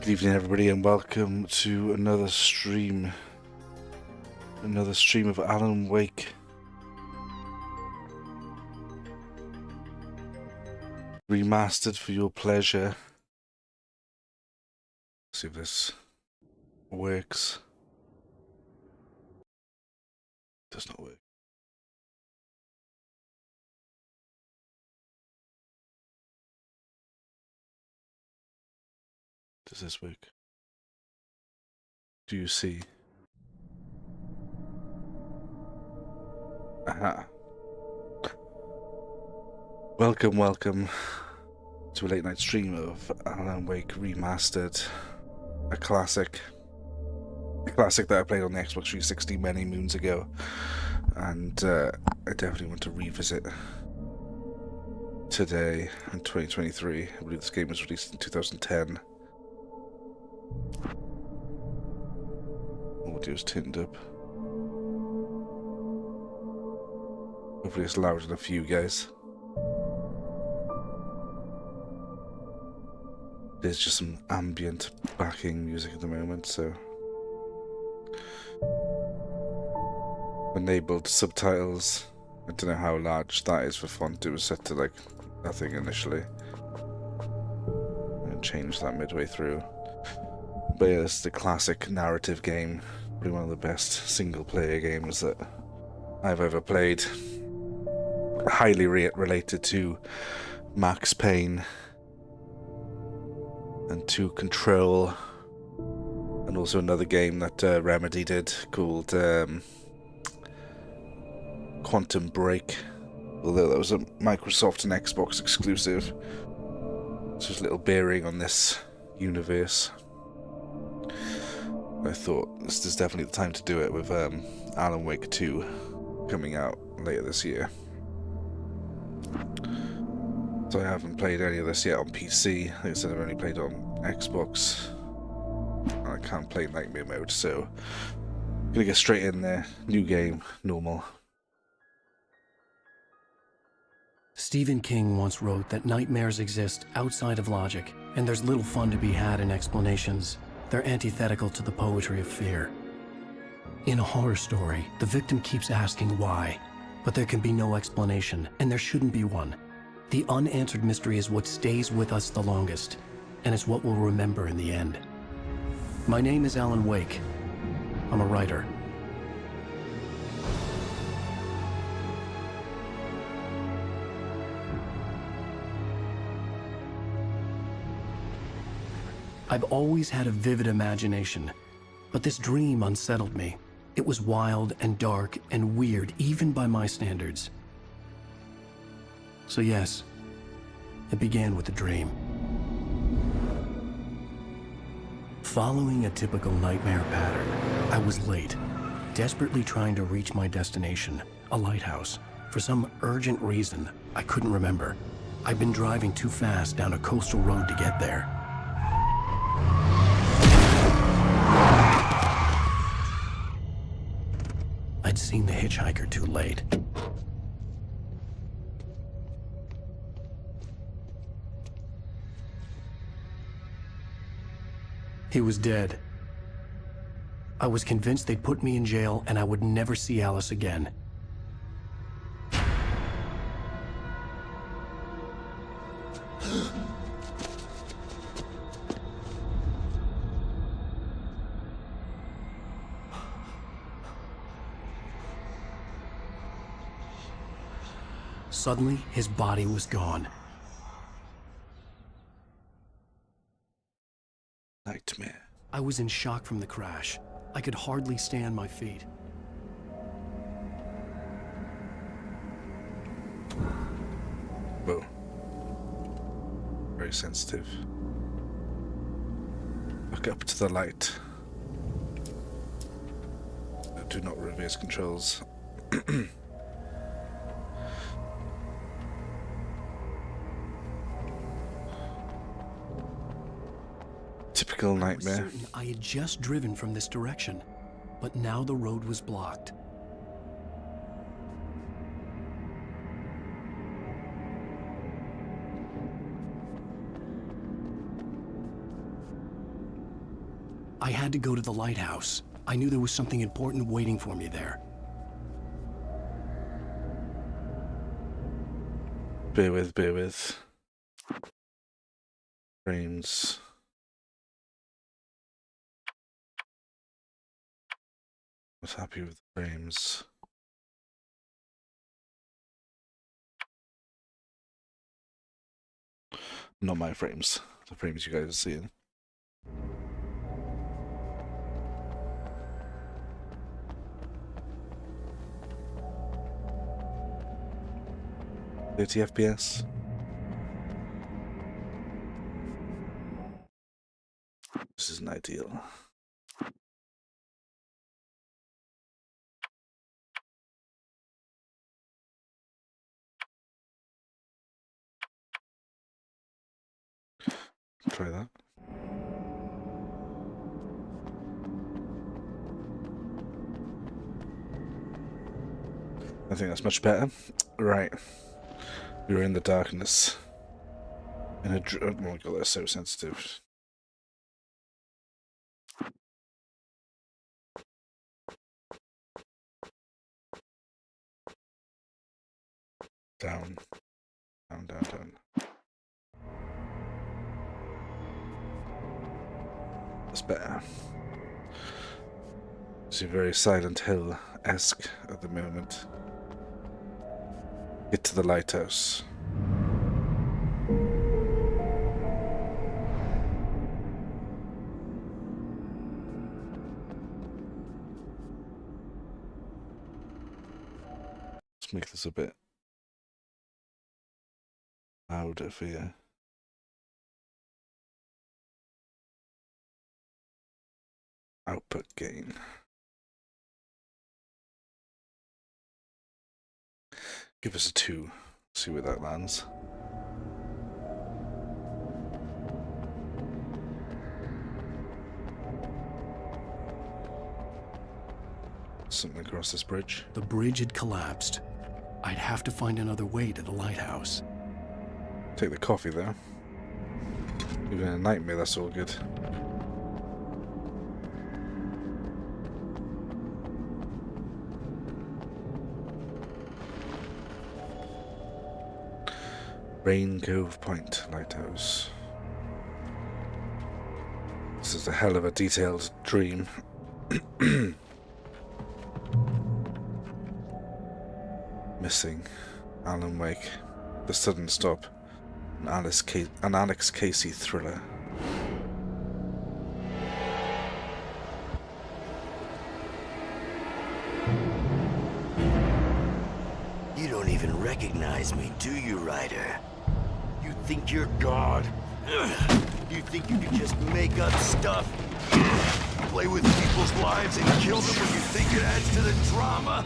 Good evening, everybody, and welcome to another stream. Another stream of Alan Wake. Remastered for your pleasure. Let's see if this works. Does not work. Does this work? Do you see? Aha. Welcome to a late night stream of Alan Wake Remastered. A classic that I played on the Xbox 360 many moons ago, and I definitely want to revisit today in 2023. I believe this game was released in 2010. Audio's tinned up. Hopefully it's louder than a few guys. There's just some ambient backing music at the moment, so enabled subtitles. I don't know how large that is for font. It was set to like nothing initially, and changed that midway through. But yeah, this is the classic narrative game, probably one of the best single player games that I've ever played. highly related to Max Payne and to Control, and also another game that Remedy did called Quantum Break, although that was a Microsoft and Xbox exclusive. So there's a little bearing on this universe. I thought this is definitely the time to do it with Alan Wake 2 coming out later this year. So I haven't played any of this yet on PC. Like I said, I've only played it on Xbox. And I can't play Nightmare mode, so I'm gonna get straight in there. New game, normal. Stephen King once wrote that nightmares exist outside of logic, and there's little fun to be had in explanations. They're antithetical to the poetry of fear. In a horror story, the victim keeps asking why, but there can be no explanation, and there shouldn't be one. The unanswered mystery is what stays with us the longest, and it's what we'll remember in the end. My name is Alan Wake. I'm a writer. I've always had a vivid imagination, but this dream unsettled me. It was wild and dark and weird, even by my standards. So yes, it began with a dream. Following a typical nightmare pattern, I was late, desperately trying to reach my destination, a lighthouse. For some urgent reason, I couldn't remember. I'd been driving too fast down a coastal road to get there. I'd seen the hitchhiker too late. He was dead. I was convinced they'd put me in jail and I would never see Alice again. Suddenly, his body was gone. Nightmare. I was in shock from the crash. I could hardly stay on my feet. Whoa. Very sensitive. Look up to the light. Do not reverse controls. Typical nightmare. I was certain I had just driven from this direction, but now the road was blocked. I had to go to the lighthouse. I knew there was something important waiting for me there. Bear with. Frames. I was happy with the frames. Not my frames. The frames you guys are seeing. "30 FPS. This isn't ideal. Try that. I think that's much better. Right. We were in the darkness. In a oh my god, that's so sensitive. Down. Down. That's better. It's very Silent Hill-esque at the moment. Get to the lighthouse. Let's make this a bit louder for you. Output gain. Give us a 2. See where that lands. Something across this bridge. The bridge had collapsed. I'd have to find another way to the lighthouse. Take the coffee there. Even in a nightmare, that's all good. Rain Cove Point Lighthouse. This is a hell of a detailed dream. Missing. Alan Wake. The Sudden Stop. An Alex Casey thriller. You don't even recognize me, do you, Ryder? You think you're God? You think you can just make up stuff? Play with people's lives and kill them when you think it adds to the drama?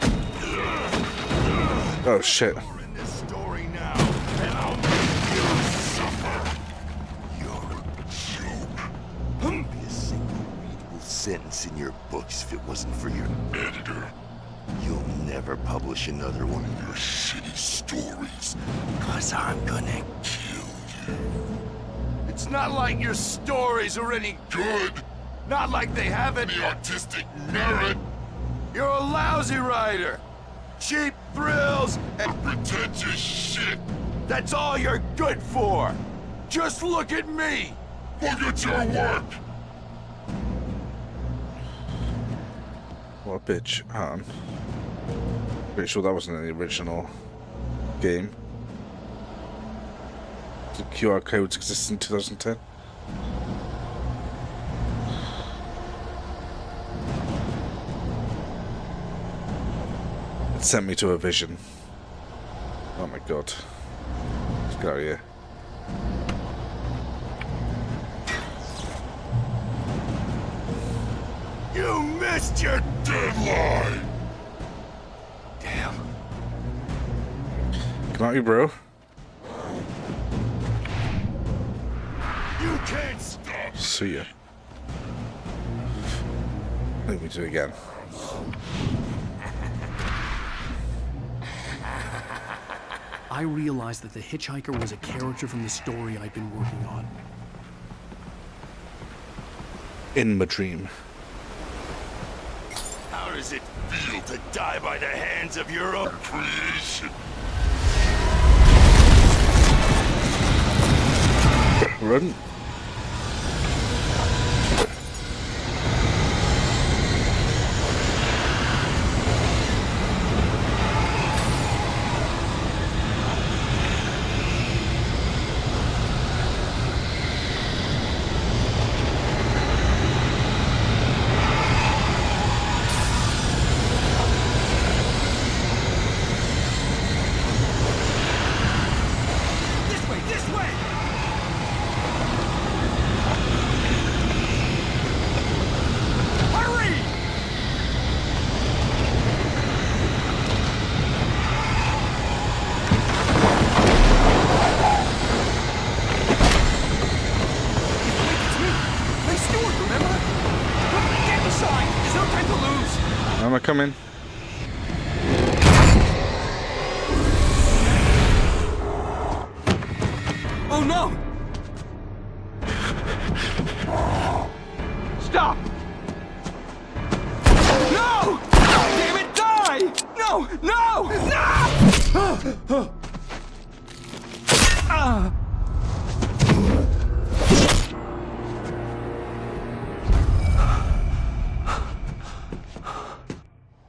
Oh shit. You're in this story now, and I'll make you suffer. You're a joke. Wouldn't be a single readable sentence in your books if it wasn't for your editor. You'll never publish another one of your shitty stories. 'Cause I'm gonna kill you. It's not like your stories are any good. Not like they have any artistic merit. You're a lousy writer. Cheap thrills and pretentious shit. That's all you're good for. Just look at me. Look at your work. What a bitch. Hang on. Pretty sure that wasn't in the original game. The QR codes exist in 2010. It sent me to a vision. Oh my god. Let's get out of here. You missed your deadline. Damn. Come at me, bro. You can't stop. See ya. Let me do it again. I realized that the hitchhiker was a character from the story I'd been working on. In my dream. How does it feel to die by the hands of your own creation? Run. Am I coming? Oh no! Stop! No! Damn it, die! No! No! No!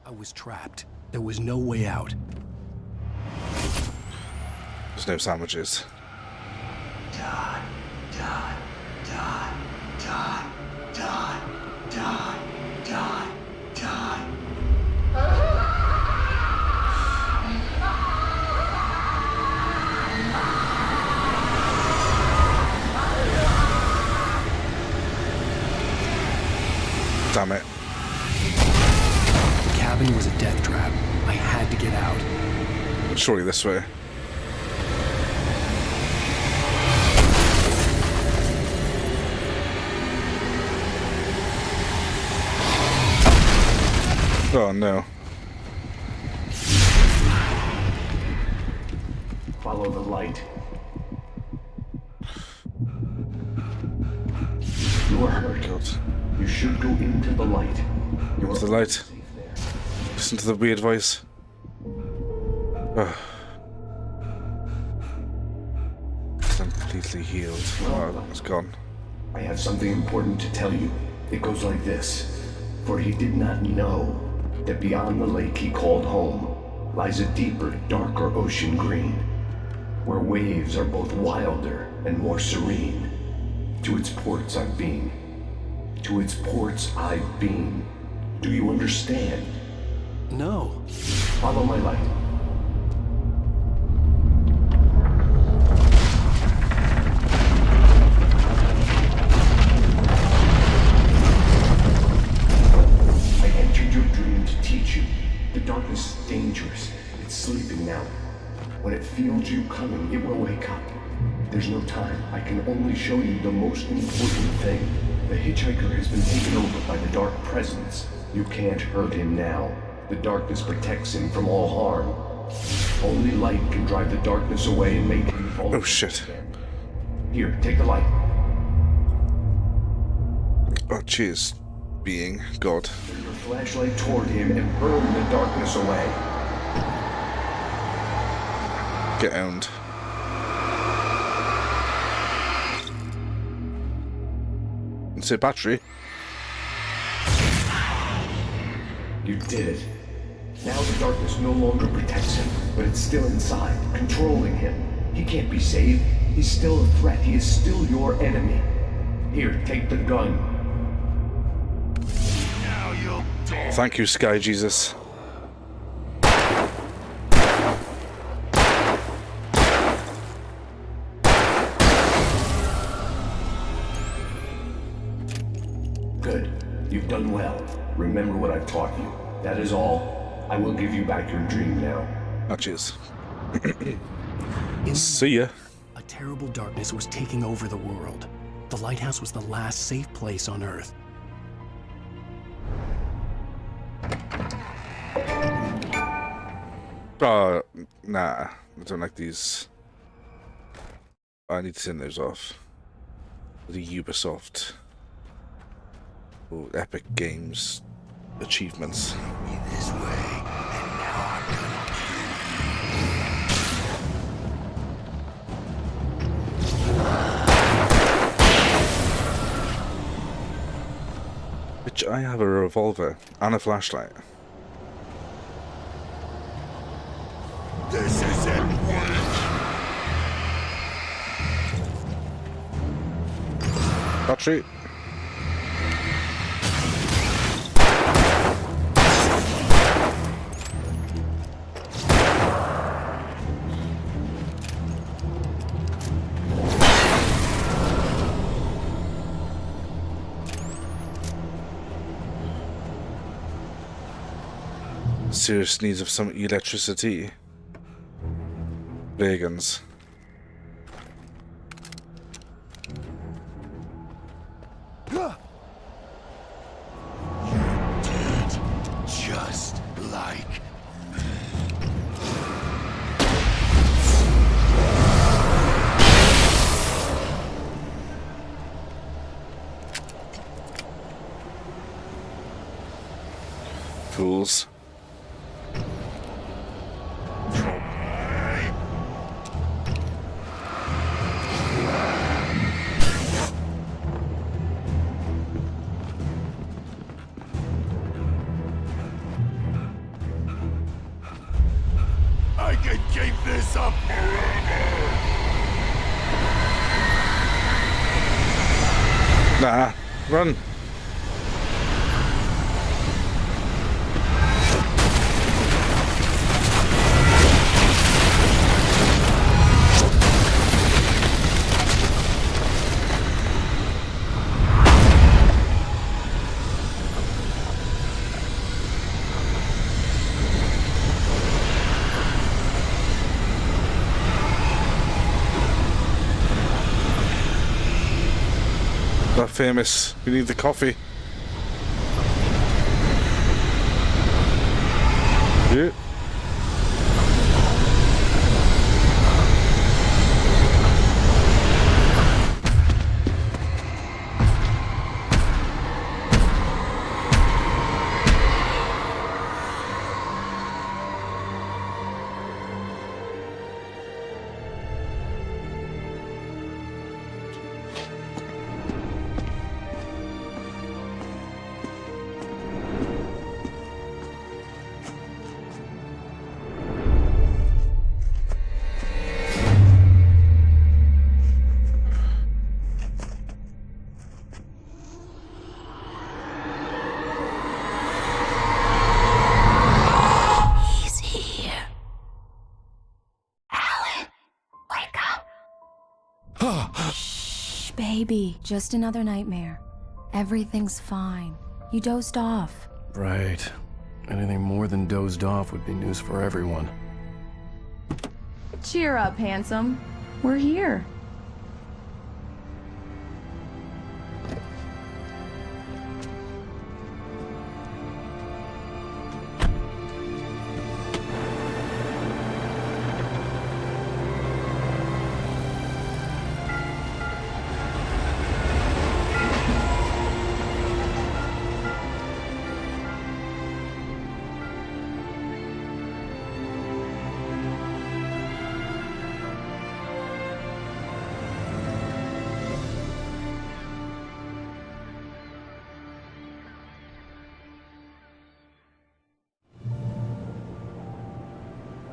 I was trapped. There was no way out. There's no sandwiches. Die, die, die, die, die, die, die, die. Damn it. The cabin was a death trap. I had to get out. Surely this way. Oh no. Follow the light. You are hurt. God. You should go into the light. You Where's are the light? safe there. Listen to the weird voice. Oh. It's completely healed. Oh, it's gone. I have something important to tell you. It goes like this. For he did not know that beyond the lake he called home lies a deeper, darker ocean green, where waves are both wilder and more serene. To its ports I've been. To its ports I've been. Do you understand? No. Follow my light. I entered your dream to teach you. The darkness is dangerous. It's sleeping now. When it feels you coming, it will wake up. There's no time. I can only show you the most important thing. The hitchhiker has been taken over by the dark presence. You can't hurt him now. The darkness protects him from all harm. Only light can drive the darkness away and make him fall. Oh shit. Here, take the light. Oh cheers, being God. Turn your flashlight toward him and burn the darkness away. Get owned. It's a battery. You did it. Now the darkness no longer protects him, but it's still inside, controlling him. He can't be saved. He's still a threat. He is still your enemy. Here, take the gun. Now you'll die. Thank you, Sky Jesus. Good. You've done well. Remember what I've taught you. That is all. I will give you back your dream now. Oh cheers. In See ya. a terrible darkness was taking over the world. The lighthouse was the last safe place on Earth. Oh, nah. I don't like these. I need to turn those off. The Ubisoft. Oh, Epic Games achievements. Me this way, and now I'm gonna Which I have a revolver and a flashlight. This isn't work. Battery. Serious needs of some electricity. Vegans. Just like Fools. I can keep this up forever. Nah, run. Not famous. We need the coffee. Yeah. He's here. Alan, wake up. Shh, baby. Just another nightmare. Everything's fine. You dozed off. Right. Anything more than dozed off would be news for everyone. Cheer up, handsome. We're here.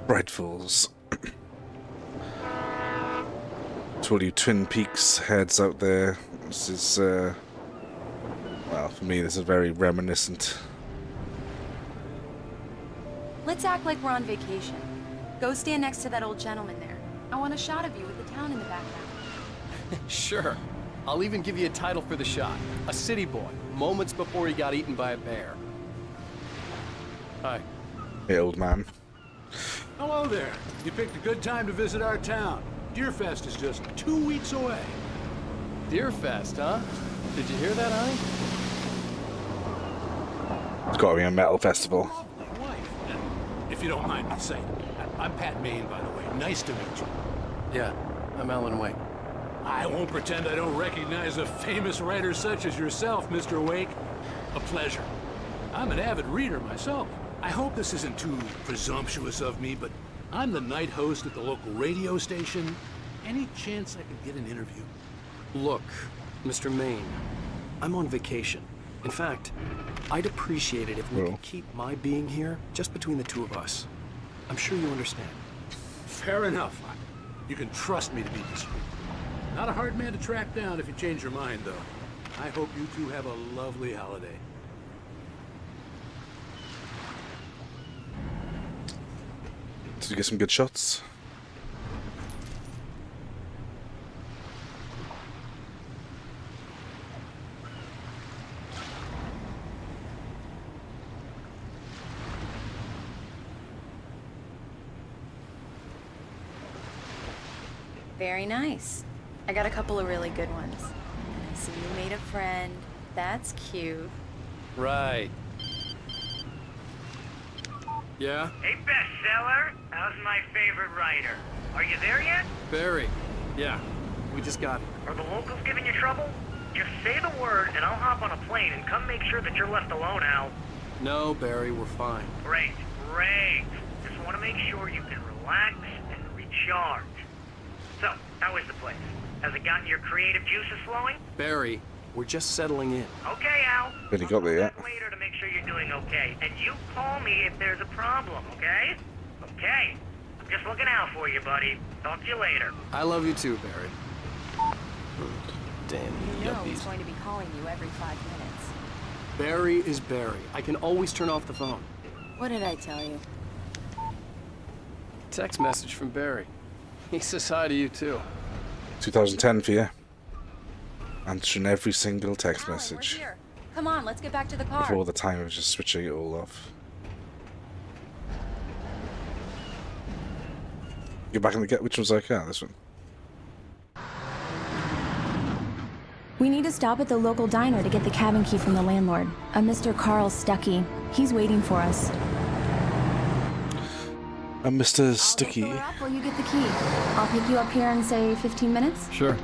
Bright Fools. To all you Twin Peaks heads out there, this is, well, for me, this is very reminiscent. Let's act like we're on vacation. Go stand next to that old gentleman there. I want a shot of you with the town in the background. Sure. I'll even give you a title for the shot. A city boy, moments before he got eaten by a bear. Hi. Hey, old man. Hello there. You picked a good time to visit our town. Deerfest is just 2 weeks away. Deerfest, huh? Did you hear that, honey? It's got to be a metal festival. Lovely wife. If you don't mind me saying. I'm Pat Maine, by the way. Nice to meet you. Yeah, I'm Alan Wake. I won't pretend I don't recognize a famous writer such as yourself, Mr. Wake. A pleasure. I'm an avid reader myself. I hope this isn't too presumptuous of me, but I'm the night host at the local radio station. Any chance I could get an interview? Look, Mr. Maine, I'm on vacation. In fact, I'd appreciate it if we could keep my being here just between the two of us. I'm sure you understand. Fair enough. You can trust me to be discreet. Not a hard man to track down if you change your mind, though. I hope you two have a lovely holiday. Did you get some good shots? Very nice. I got a couple of really good ones. And I see you made a friend. That's cute. Right. Yeah? Hey, bestseller. How's my favorite writer? Are you there yet? Barry. Yeah, we just got here. Are the locals giving you trouble? Just say the word and I'll hop on a plane and come make sure that you're left alone, Al. No, Barry, we're fine. Great, great. Just want to make sure you can relax and recharge. So, how is the place? Has it gotten your creative juices flowing? Barry, we're just settling in. Okay, Al. Then you got there yet? I'll come back later to make sure you're doing okay. And you call me if there's a problem, okay? Okay. I'm just looking out for you, buddy. Talk to you later. I love you too, Barry. Damn You know he's yuppies. going to be calling you every 5 minutes. Barry is Barry. I can always turn off the phone. What did I tell you? Text message from Barry. He says hi to you too. 2010 for you. Answering every single text Alan, message. we're here. Come on, let's get back to the car. Before the time of just switching it all off. Get back in the get. Which one's like, this one. We need to stop at the local diner to get the cabin key from the landlord, a Mr. Carl Stuckey. He's waiting for us. And Mr. Sticky. I'll up while you get the key. I'll pick you up here in, say, 15 minutes. Sure.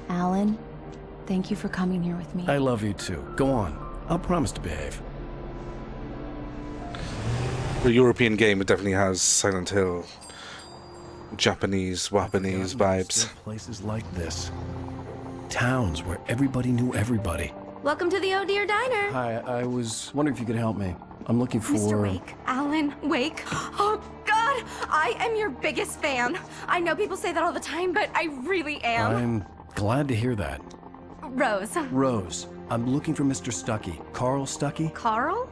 Alan, thank you for coming here with me. I love you too. Go on. I'll promise to behave. The European game, it definitely has Silent Hill, Japanese, Wapanese vibes. Places like this. Towns where everybody knew everybody. Welcome to the Oh Dear Diner. Hi, I was wondering if you could help me. I'm looking for... Mr. Wake. Alan Wake. Oh, God! I am your biggest fan. I know people say that all the time, but I really am. I'm glad to hear that. Rose. Rose, I'm looking for Mr. Stuckey. Carl Stuckey? Carl?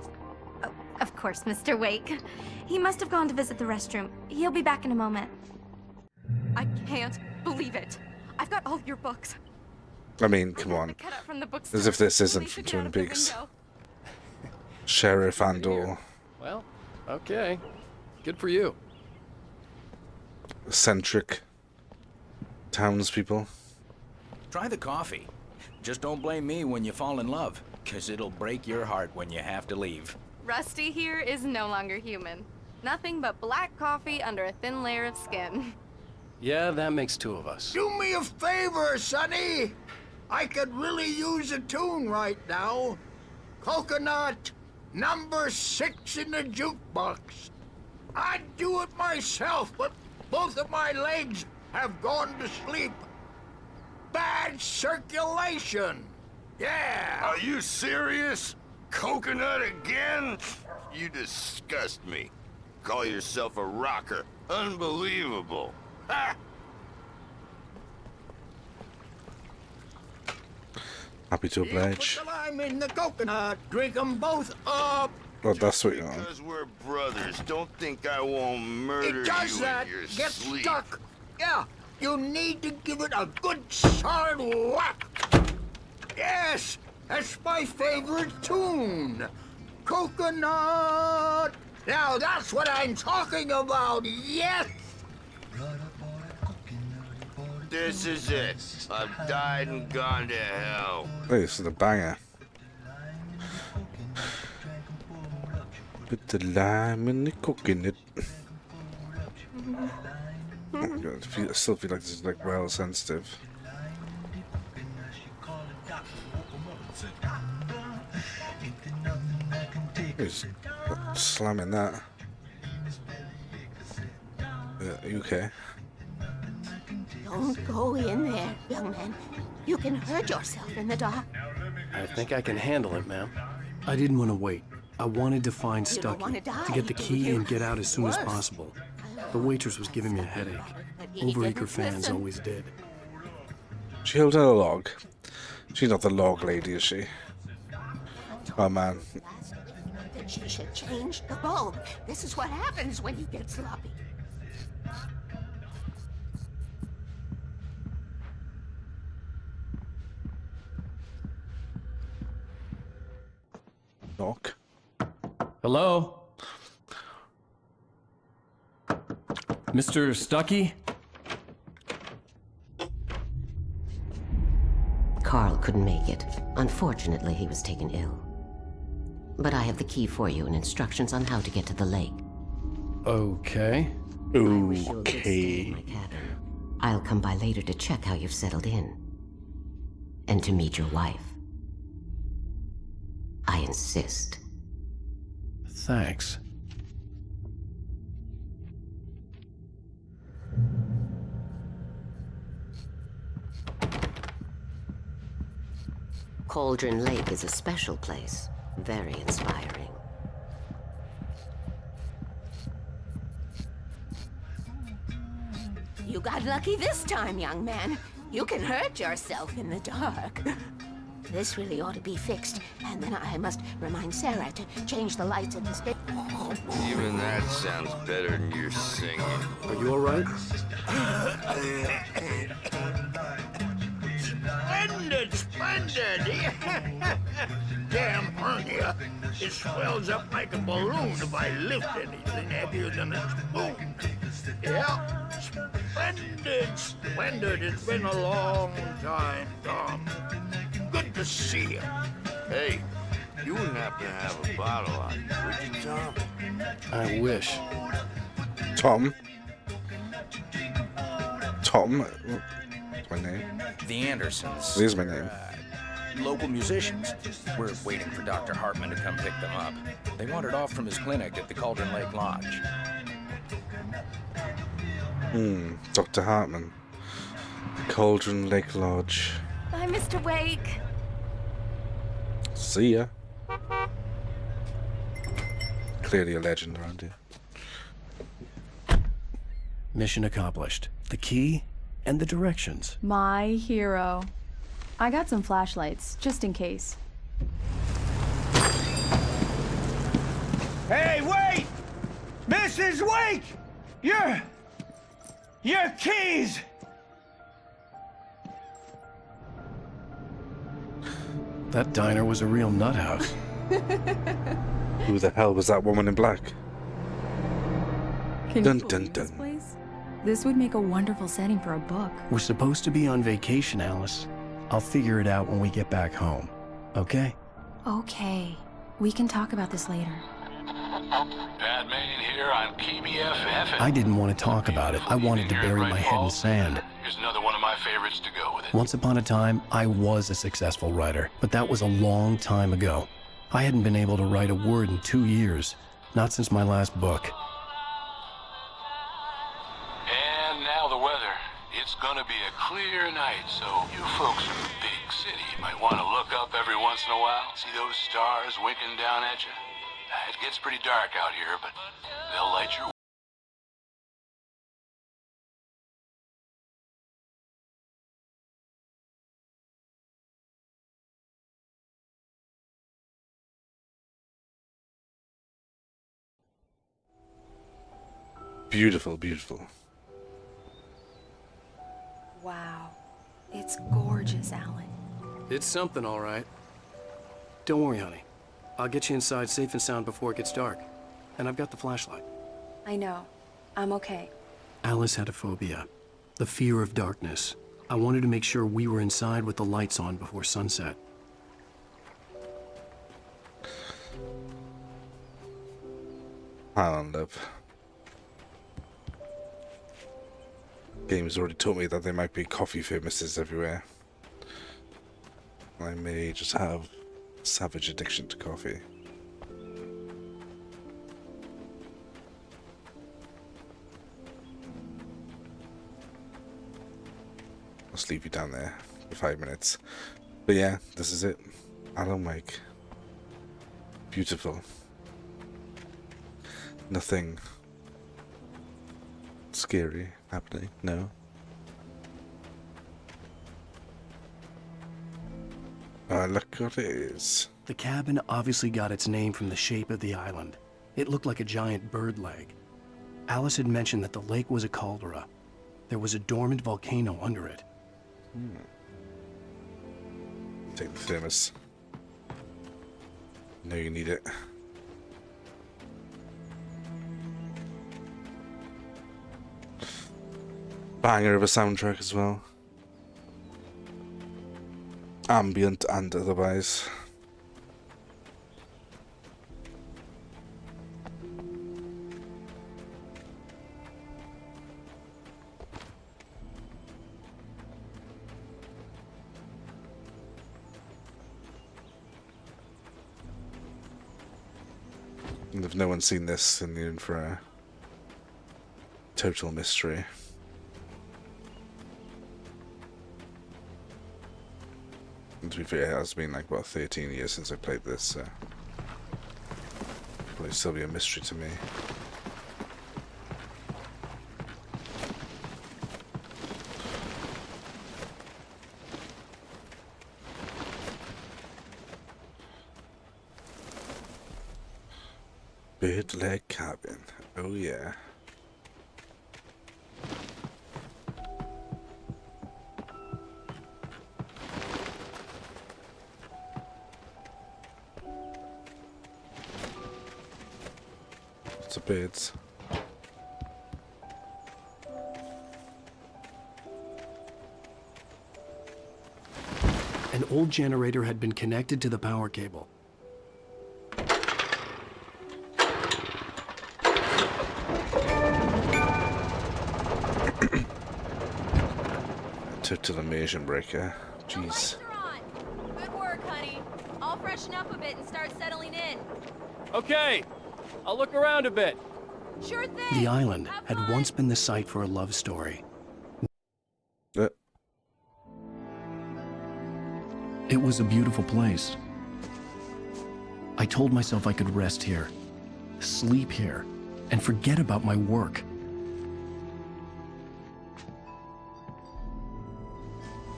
Oh, of course, Mr. Wake. He must have gone to visit the restroom. He'll be back in a moment. I can't believe it. I've got all your books. I mean, come on. As if this isn't from Twin Peaks. Sheriff and/or Well, okay. Good for you. eccentric townspeople. Try the coffee. Just don't blame me when you fall in love, 'cause it'll break your heart when you have to leave. Rusty here is no longer human. Nothing but black coffee under a thin layer of skin. Yeah, that makes two of us. Do me a favor, Sonny. I could really use a tune right now. Coconut, number 6 in the jukebox. I'd do it myself, but both of my legs have gone to sleep. Bad circulation. Yeah. Are you serious? Coconut again? You disgust me. Call yourself a rocker. Unbelievable. Ha! Happy to oblige. Put the lime in the coconut. Drink them both up. Oh, that's what you're on. Because we're brothers, don't think I won't murder It does you that. in your Get sleep. stuck. Yeah, you need to give it a good solid whack. Yes, that's my favorite tune. Coconut. Now that's what I'm talking about. Yes. This is it. I've died and gone to hell. Hey, this is a banger. Put the lime in the coconut. Oh God, I still feel like this is like well sensitive. He's slamming that. Are you okay? Don't go in there, young man. You can hurt yourself in the dark. I think I can handle it, ma'am. I didn't want to wait. I wanted to find You don't Stuckey, wanna die, to get the key do you? and get out as soon as Worse. possible. The waitress was giving me a headache. he Overeager didn't fans listen. always did. She held out a log. She's not the log lady, is she? Oh man. That she should change the bulb. This is what happens when you get sloppy. Knock. Hello? Mr. Stuckey? Carl couldn't make it. Unfortunately, he was taken ill. But I have the key for you and instructions on how to get to the lake. Okay. Okay. I'll come by later to check how you've settled in. And to meet your wife. I insist. Thanks. Cauldron Lake is a special place. Very inspiring. You got lucky this time, young man. You can hurt yourself in the dark. This really ought to be fixed, and then I must remind Sarah to change the lights at the station. Even that sounds better than your singing. Are you all right? Splendid, splendid! Damn hernia. It swells up like a balloon if I lift anything heavier than a spoon. Yeah, splendid, splendid. It's been a long time, Tom. Good to see you. Hey, you wouldn't happen to have a bottle on you, would you, Tom? I wish. Tom? Tom? What's my name? The Andersons. It is my name. Local musicians. We're waiting for Dr. Hartman to come pick them up. They wandered off from his clinic at the Cauldron Lake Lodge. Dr. Hartman. The Cauldron Lake Lodge. Bye, Mr. Wake. See ya. Clearly a legend around here. Mission accomplished. The key and the directions. My hero. I got some flashlights, just in case. Hey, wait! Mrs. Wake! Your keys! That diner was a real nut house. Who the hell was that woman in black? Can Dun you dun believe this dun. place? This would make a wonderful setting for a book. We're supposed to be on vacation, Alice. I'll figure it out when we get back home. Okay? Okay. We can talk about this later. Pat Main here on KBFF. I didn't want to talk about it. I wanted to bury my head in sand. Here's another one of my favorites to go with it. Once upon a time, I was a successful writer, but that was a long time ago. I hadn't been able to write a word in 2 years, not since my last book. And now the weather. It's gonna be a clear night, so you folks from the big city might want to look up every once in a while. See those stars winking down at you? It gets pretty dark out here, but they'll light your way. Beautiful, beautiful. Wow. It's gorgeous, Alan. It's something, all right. Don't worry, honey. I'll get you inside safe and sound before it gets dark. And I've got the flashlight. I know. I'm okay. Alice had a phobia, the fear of darkness. I wanted to make sure we were inside with the lights on before sunset. Alan, love. Game's already taught me that there might be coffee famouses everywhere. I may just have a savage addiction to coffee. I'll just leave you down there for 5 minutes. But yeah, this is it. Alan Wake. Beautiful. Nothing scary happening, no. Look what it is. The cabin obviously got its name from the shape of the island. It looked like a giant bird leg. Alice had mentioned that the lake was a caldera. There was a dormant volcano under it. Take the thermos. I know you need it. Banger of a soundtrack as well. Ambient and otherwise. And if no one's seen this, then you're in for a total mystery. And to be fair, it has been like, what, 13 years since I played this, so probably still be a mystery to me. Bird leg cabin. Oh yeah. Lots of birds. An old generator had been connected to the power cable. To the immersion breaker. Jeez. Good work, honey. I'll freshen up a bit and start settling in. Okay, I'll look around a bit. Sure thing. The island had once been the site for a love story. It was a beautiful place. I told myself I could rest here, sleep here, and forget about my work.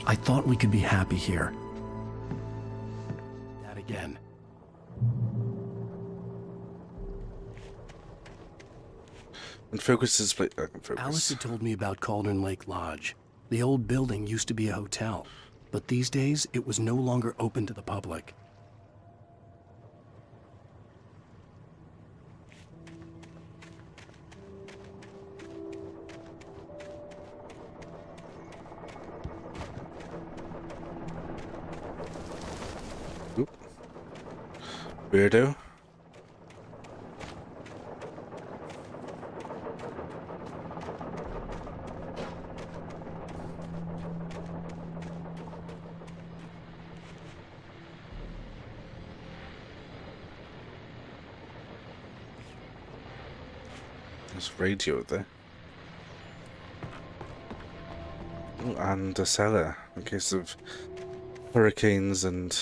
I thought we could be happy here. That again. And focus display. Focus. Alice had told me about Cauldron Lake Lodge. The old building used to be a hotel, but these days it was no longer open to the public. Oop. Weirdo. There's radio there. Oh, and a cellar in case of hurricanes and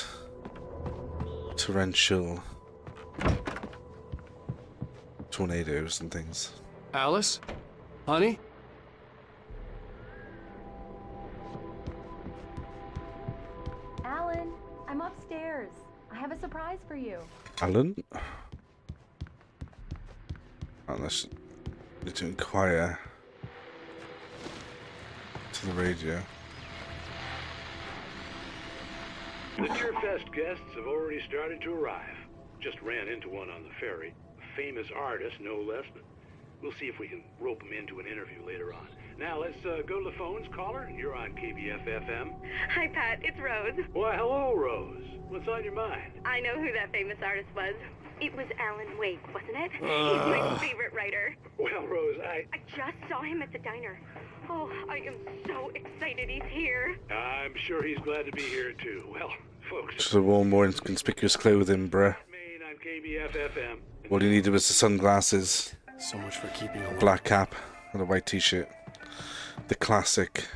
torrential tornadoes and things. Alice? Honey? Alan, I'm upstairs. I have a surprise for you. Alan? Unless need to inquire to the radio. The Deerfest guests have already started to arrive. Just ran into one on the ferry. A famous artist, no less, but we'll see if we can rope him into an interview later on. Now, let's go to the phones. Caller, you're on KBF-FM. Hi, Pat. It's Rose. Why, hello, Rose. What's on your mind? I know who that famous artist was. It was Alan Wake, wasn't it? He's my favorite writer. Well, Rose, I just saw him at the diner. Oh, I am so excited he's here. I'm sure he's glad to be here, too. Well, folks... Just a warm, more inconspicuous clothing, bruh. Main on KBF-FM. All you needed was the sunglasses, so much for keeping a black cap, and a white t-shirt. The classic,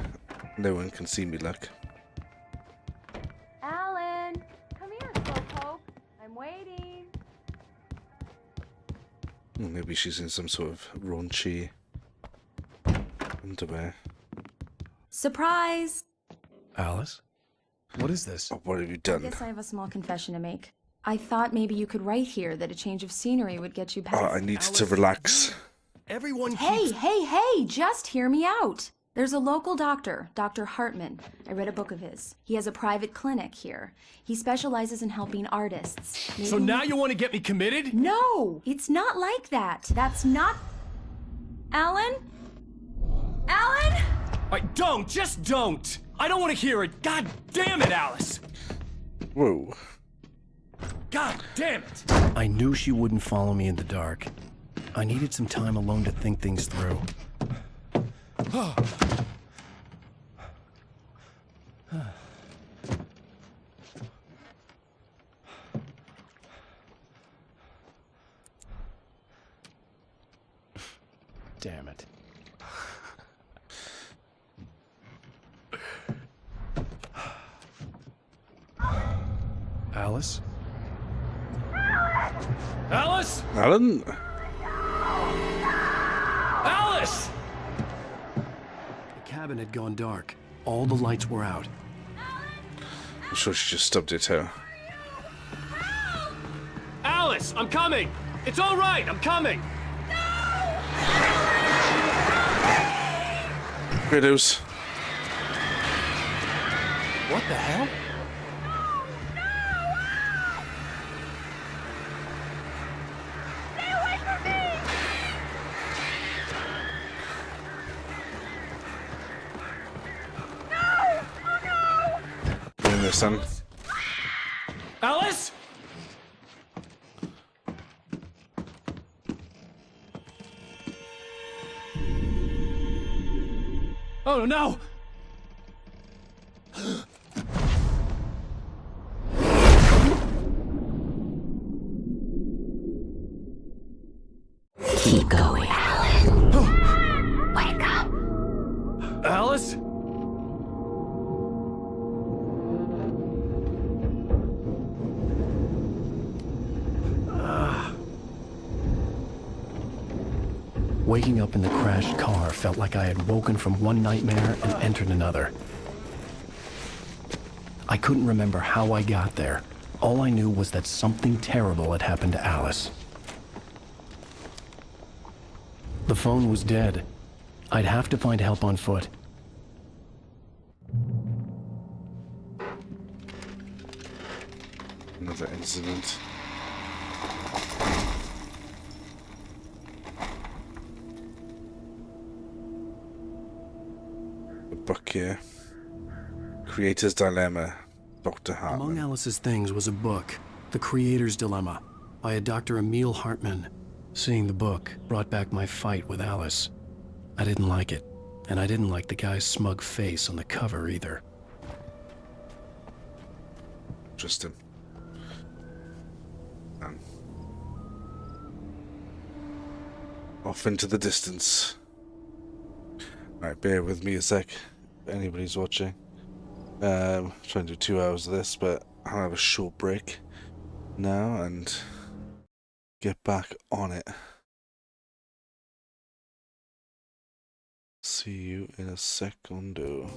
no one can see me look. Alan, come here, Slowpoke. I'm waiting. Well, maybe she's in some sort of raunchy underwear. Surprise! Alice? What is this? Oh, what have you I done? guess I have a small confession to make. I thought maybe you could write here that a change of scenery would get you past... Oh, I need to relax. Everyone Hey, just hear me out. There's a local doctor, Dr. Hartman. I read a book of his. He has a private clinic here. He specializes in helping artists. So now you want to get me committed? No, it's not like that. That's not... Alan? Alan? Just don't! I don't want to hear it! God damn it, Alice! Whoa. God damn it! I knew she wouldn't follow me in the dark. I needed some time alone to think things through. Damn it. Alice? Alice? Alan? Alice! The cabin had gone dark. All the lights were out. I'm sure she just stubbed her toe. Alice, I'm coming! It's all right. I'm coming. Widows. What the hell? Doing this, son. Alice? Oh no! Keep going, Alan. Wake up. Alice? Waking up in the crashed car felt like I had woken from one nightmare and entered another. I couldn't remember how I got there. All I knew was that something terrible had happened to Alice. The phone was dead. I'd have to find help on foot. Another incident. A book here. Creator's Dilemma, Dr. Hartman. Among Alice's things was a book, The Creator's Dilemma, by a Dr. Emil Hartman. Seeing the book brought back my fight with Alice. I didn't like it, and I didn't like the guy's smug face on the cover either. Interesting. Off into the distance. Alright, bear with me a sec. If anybody's watching. Trying to do 2 hours of this, but I'll have a short break now and get back on it. See you in a secundo.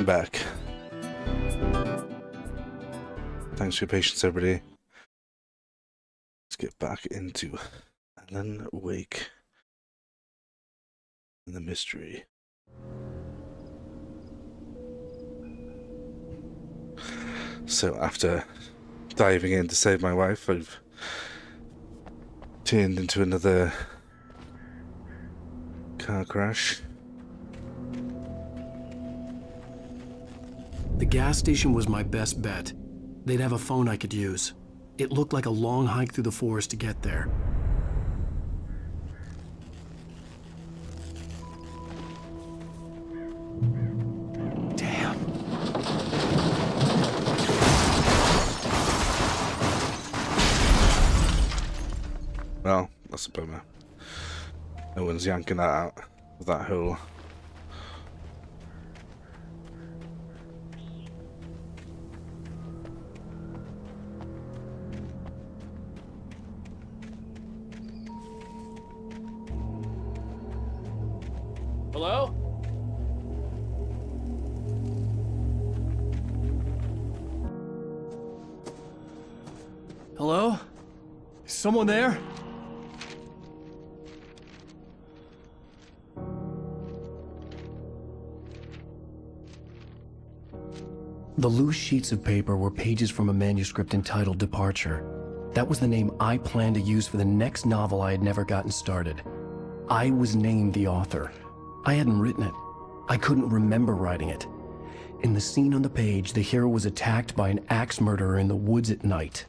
Back. Thanks for your patience, everybody. Let's get back into Alan Wake and the mystery. So after diving in to save my wife, I've turned into another car crash. The gas station was my best bet. They'd have a phone I could use. It looked like a long hike through the forest to get there. Damn. Well, that's a bummer. No one's yanking that out of that hole. Hello? Hello? Is someone there? The loose sheets of paper were pages from a manuscript entitled Departure. That was the name I planned to use for the next novel I had never gotten started. I was named the author. I hadn't written it. I couldn't remember writing it. In the scene on the page, the hero was attacked by an axe murderer in the woods at night.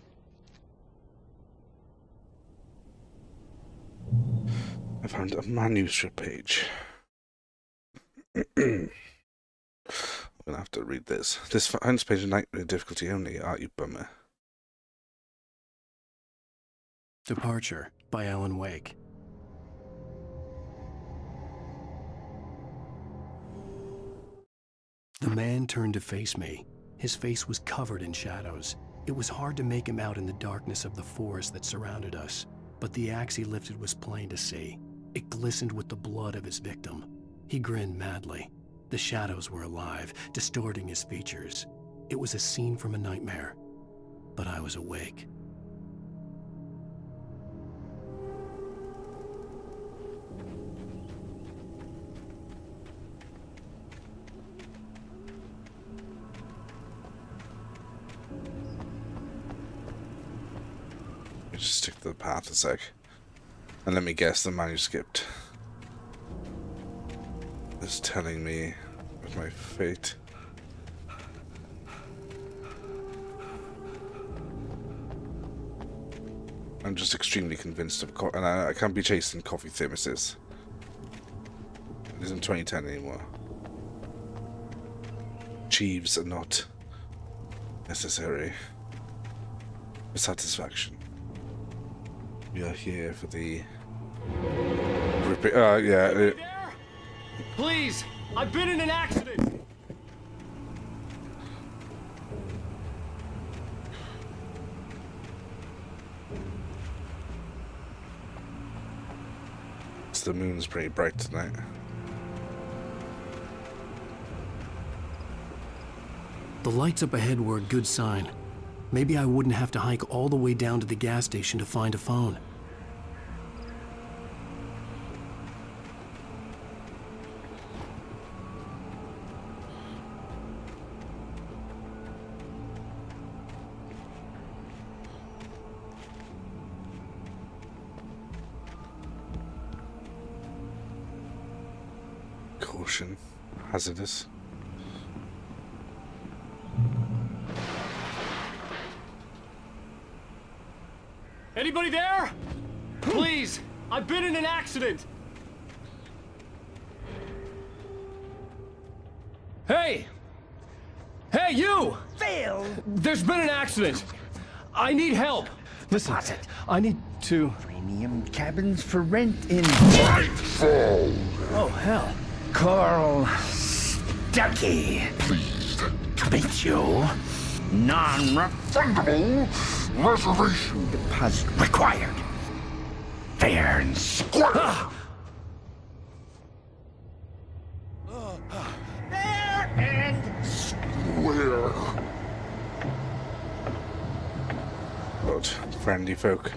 I found a manuscript page. I'm gonna have to read this. This finds page of nightmare difficulty only. Are you bummer? Departure by Alan Wake. The man turned to face me. His face was covered in shadows. It was hard to make him out in the darkness of the forest that surrounded us, but the axe he lifted was plain to see. It glistened with the blood of his victim. He grinned madly. The shadows were alive, distorting his features. It was a scene from a nightmare, but I was awake. Just stick to the path a sec. And let me guess, the manuscript is telling me of my fate. I'm just extremely convinced of and I can't be chasing coffee thermoses. It isn't 2010 anymore. Achieves are not necessary for satisfaction. We are here for the yeah. Please, I've been in an accident. The moon's pretty bright tonight. The lights up ahead were a good sign. Maybe I wouldn't have to hike all the way down to the gas station to find a phone. Caution, hazardous. Anybody there? Please, I've been in an accident. Hey! Hey, you! Phil! There's been an accident. I need help. Listen, I need to... Premium cabins for rent in... Nightfall! Oh, hell. Carl Stuckey. Pleased to meet you. Non-refundable reservation deposit required. Fair and square. Fair and square. Good, friendly folk.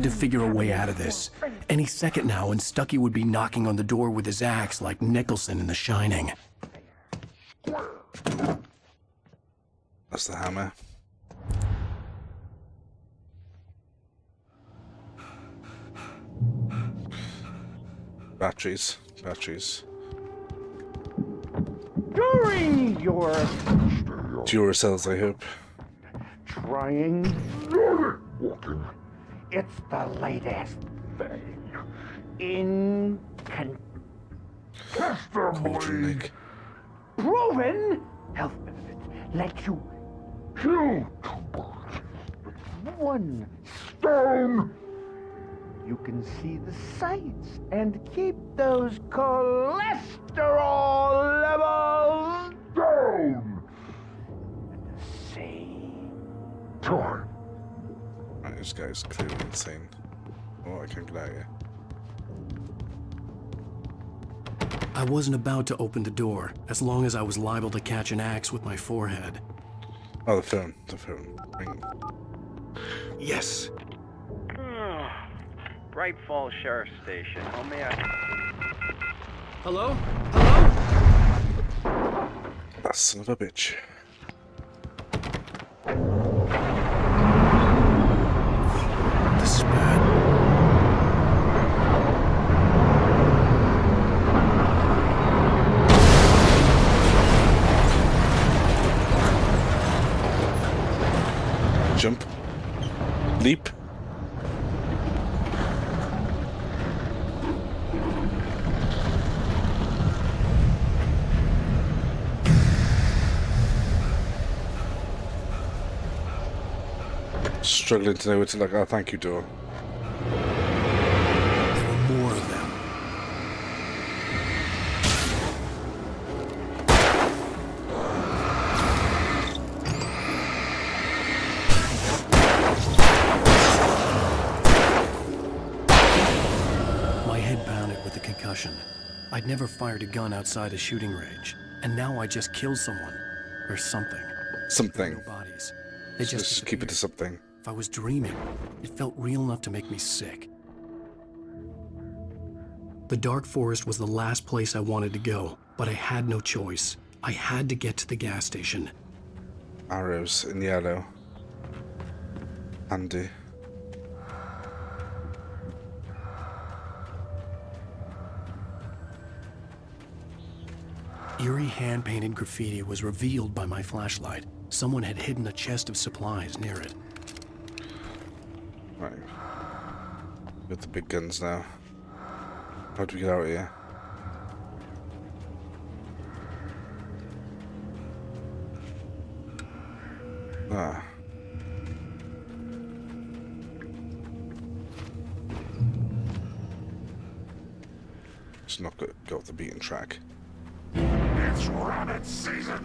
Figure a way out of this. Any second now, and Stuckey would be knocking on the door with his axe like Nicholson in The Shining. That's the hammer. Batteries. During your Duracells, I hope. Trying walking. It's the latest thing. Incontestably proven health benefits let you kill two birds with one stone. You can see the sights and keep those cholesterol levels down at the same time. This guy's clearly insane. Oh, I can't get out of here. I wasn't about to open the door, as long as I was liable to catch an axe with my forehead. Oh, the phone. The phone. Ring. Yes! Bright Falls Sheriff's Station. How may I... Hello? Hello? That son of a bitch. This is bad. Jump. Leap. Struggling to know what to like. Oh, thank you, door. There were more of them. My head pounded with the concussion. I'd never fired a gun outside a shooting range, and now I just killed someone. Or something. Something. No bodies. They Just keep it to something. If I was dreaming, it felt real enough to make me sick. The dark forest was the last place I wanted to go, but I had no choice. I had to get to the gas station. Arrows in yellow. Handy. Eerie hand-painted graffiti was revealed by my flashlight. Someone had hidden a chest of supplies near it. Right. Got the big guns now. How do we get out of here? Ah. Just not go off the beaten track. It's rabbit season!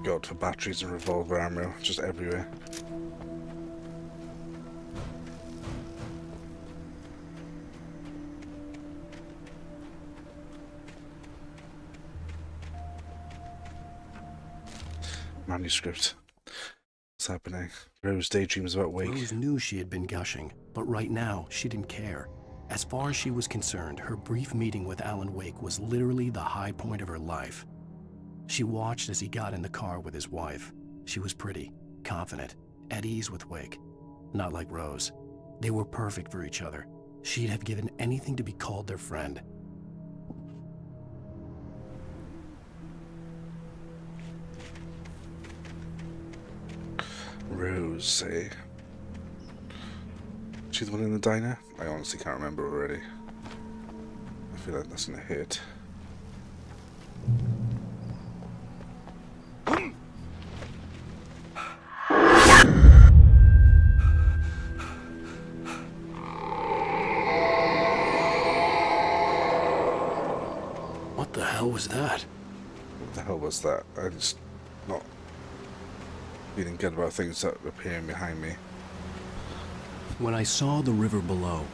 God, for batteries and revolver ammo, just everywhere. Manuscript. What's happening? Rose daydreams about Wake. Rose knew she had been gushing, but right now, she didn't care. As far as she was concerned, her brief meeting with Alan Wake was literally the high point of her life. She watched as he got in the car with his wife. She was pretty, confident, at ease with Wake. Not like Rose. They were perfect for each other. She'd have given anything to be called their friend. Rose, eh? She the one in the diner? I honestly can't remember already. I feel like that's gonna hit. What the hell was that? What the hell was that? I just not feeling good about things that appearing behind me. When I saw the river below,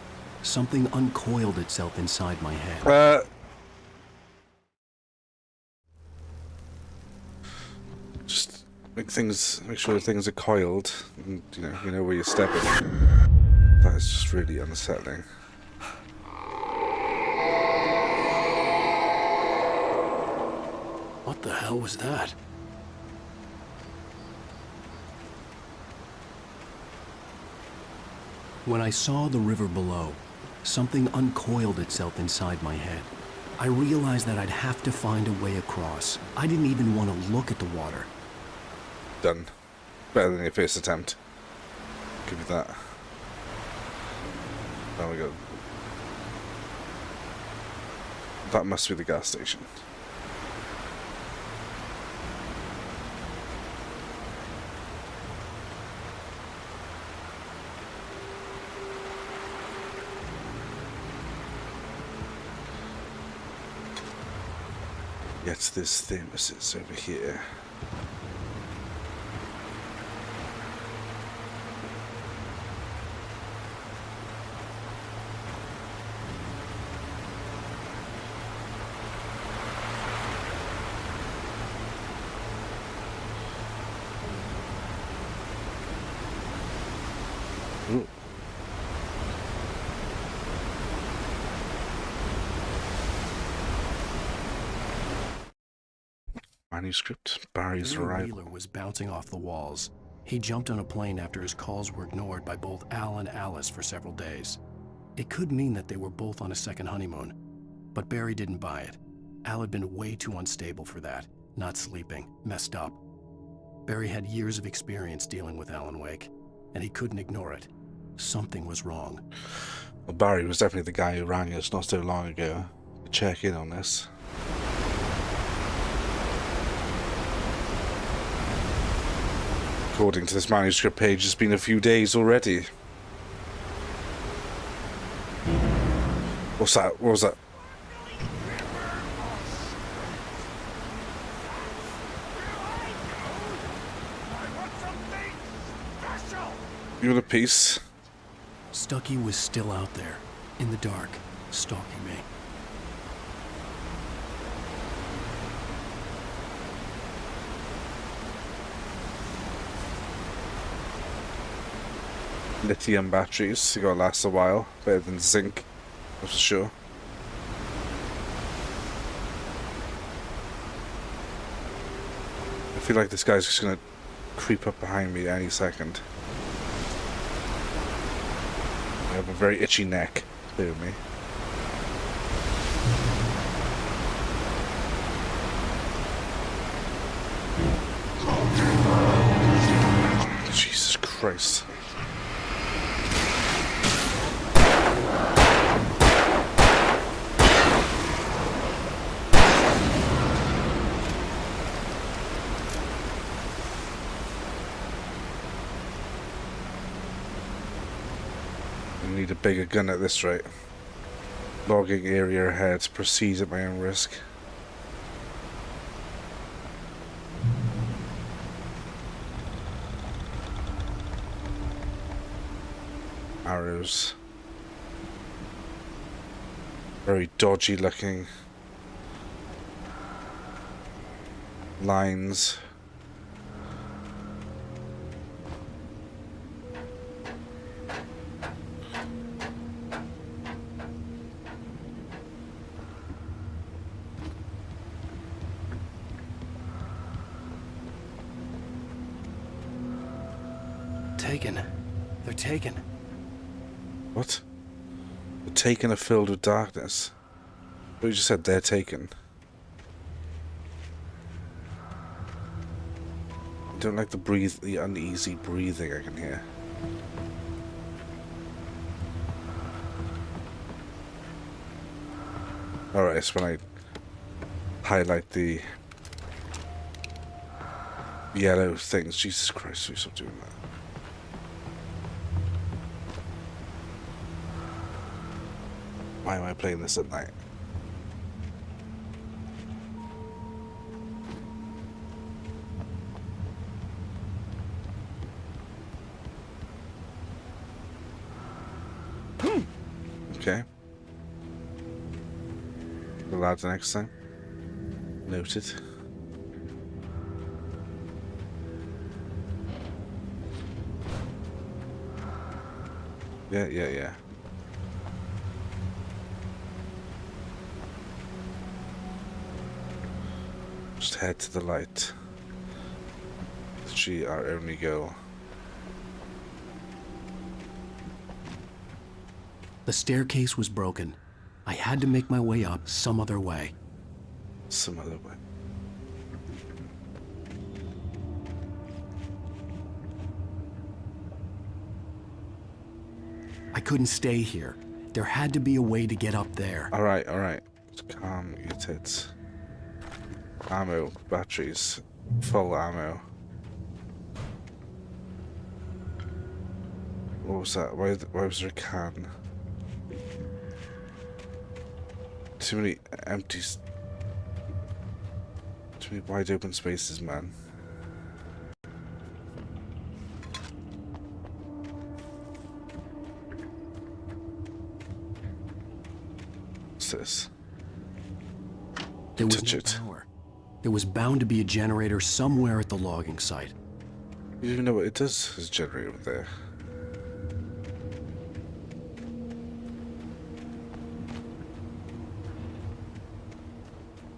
something uncoiled itself inside my head. Just make sure things are coiled, and you know where you're stepping. That is just really unsettling. What the hell was that? When I saw the river below, something uncoiled itself inside my head. I realized that I'd have to find a way across. I didn't even want to look at the water. Done. Better than your first attempt. Give you that. There we go. That must be the gas station. Get this thermos over here. Ooh. Manuscript. Barry's arrival. Wheeler was bouncing off the walls. He jumped on a plane after his calls were ignored by both Al and Alice for several days. It could mean that they were both on a second honeymoon, but Barry didn't buy it. Al had been way too unstable for that, not sleeping, messed up. Barry had years of experience dealing with Alan Wake, and he couldn't ignore it. Something was wrong. Well, Barry was definitely the guy who rang us not so long ago to check in on this. According to this manuscript page, it's been a few days already. What's that? What was that? You want a piece? Stucky was still out there, in the dark, stalking me. Lithium batteries, they gotta last a while. Better than zinc, that's for sure. I feel like this guy's just gonna creep up behind me any second. I have a very itchy neck, clear me. Jesus Christ. Need a bigger gun at this rate. Logging area ahead. Proceed at my own risk. Arrows. Very dodgy looking. Lines. Taken. They're taken. What? They're taken are filled with darkness. But you just said they're taken. I don't like the uneasy breathing I can hear. Alright, it's when I highlight the yellow things. Jesus Christ, we stop doing that. Why am I playing this at night? Okay. The lads next time. Noted. Yeah. Just head to the light. She our only goal. The staircase was broken. I had to make my way up some other way. Some other way. I couldn't stay here. There had to be a way to get up there. Alright. Calm your tits. Ammo, batteries, full ammo. What was that? Why was there a can? Too many empties. Too many wide open spaces, man. What's this? There was Touch no it. power. There was bound to be a generator somewhere at the logging site. You don't even know what it does as a generator over there.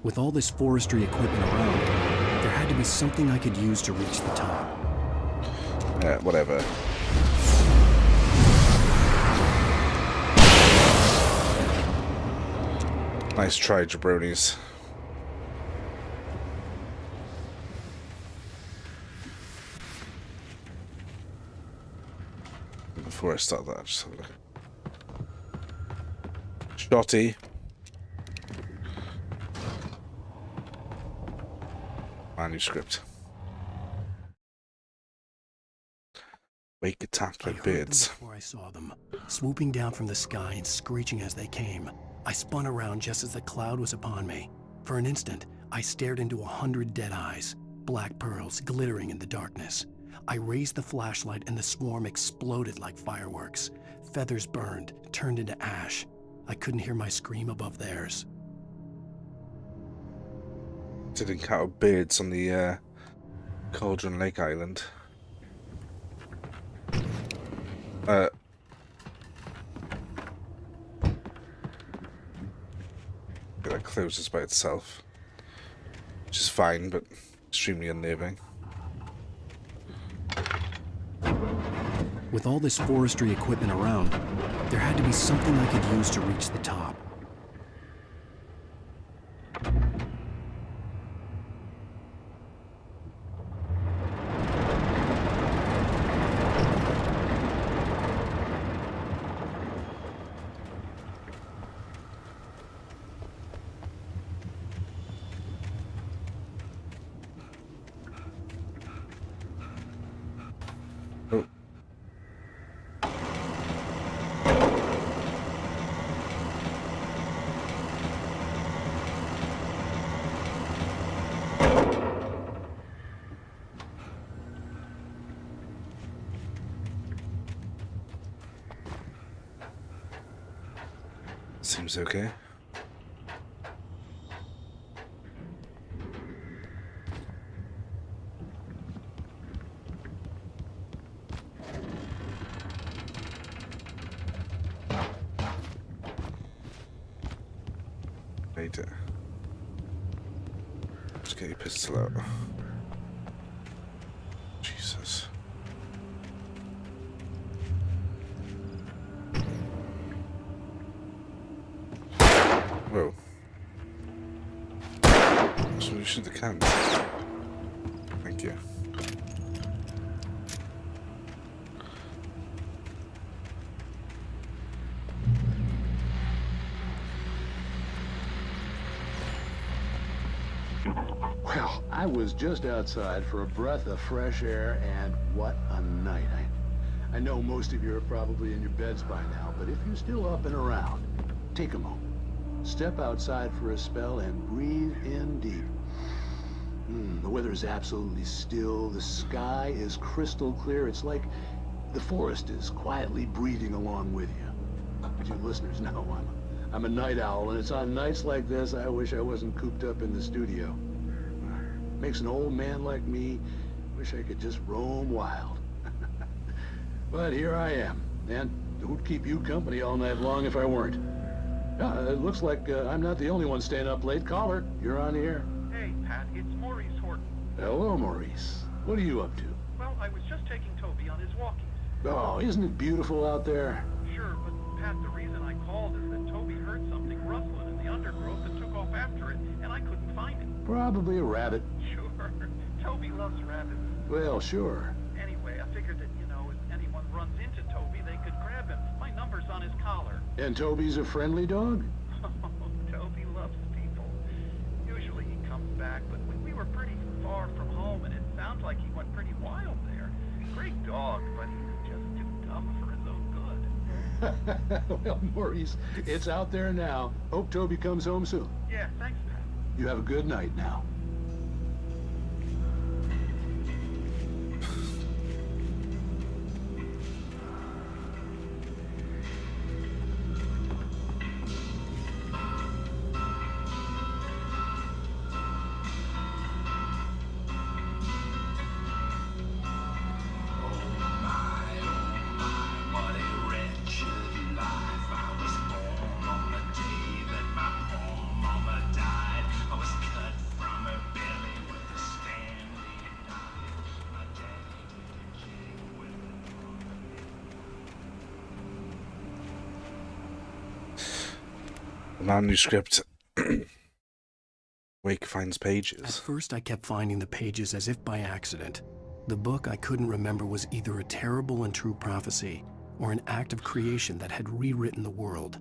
With all this forestry equipment around, there had to be something I could use to reach the top. Yeah, whatever. Nice try, jabronis. Before I start that, just have a look. Shotty. Manuscript. Wake attacked by birds. Before I saw them, swooping down from the sky and screeching as they came. I spun around just as the cloud was upon me. For an instant, I stared into 100 dead eyes, black pearls glittering in the darkness. I raised the flashlight and the swarm exploded like fireworks. Feathers burned, turned into ash. I couldn't hear my scream above theirs. Did encounter birds on the Cauldron Lake Island. That closes by itself, which is fine, but extremely unnerving. With all this forestry equipment around, there had to be something I could use to reach the top. Seems okay. Made it. Just get your pistol out. Jesus. Whoa. So we should have canned. Thank you. Well, I was just outside for a breath of fresh air, and what a night. I know most of you are probably in your beds by now, but if you're still up and around, take a moment. Step outside for a spell and breathe in deep. The weather is absolutely still. The sky is crystal clear. It's like the forest is quietly breathing along with you. But you listeners know I'm a night owl, and it's on nights like this I wish I wasn't cooped up in the studio. Makes an old man like me wish I could just roam wild. But here I am, and who'd keep you company all night long if I weren't? It looks like I'm not the only one staying up late. Caller, you're on the air. Hey, Pat, it's Maurice Horton. Hello, Maurice. What are you up to? Well, I was just taking Toby on his walkies. Oh, isn't it beautiful out there? Sure, but Pat, the reason I called is that Toby heard something rustling in the undergrowth and took off after it, and I couldn't find it. Probably a rabbit. Sure. Toby loves rabbits. Well, sure. Anyway, I figured that, if anyone runs into Toby, they could grab him. My number's on his collar. And Toby's a friendly dog? Toby loves people. Usually he comes back, but we were pretty far from home, and it sounds like he went pretty wild there. Great dog, but he's just too dumb for his own good. Well, Maurice, it's out there now. Hope Toby comes home soon. Yeah, thanks, Pat. You have a good night now. manuscript. Wake finds pages. At first, I kept finding the pages as if by accident. The book I couldn't remember was either a terrible and true prophecy or an act of creation that had rewritten the world.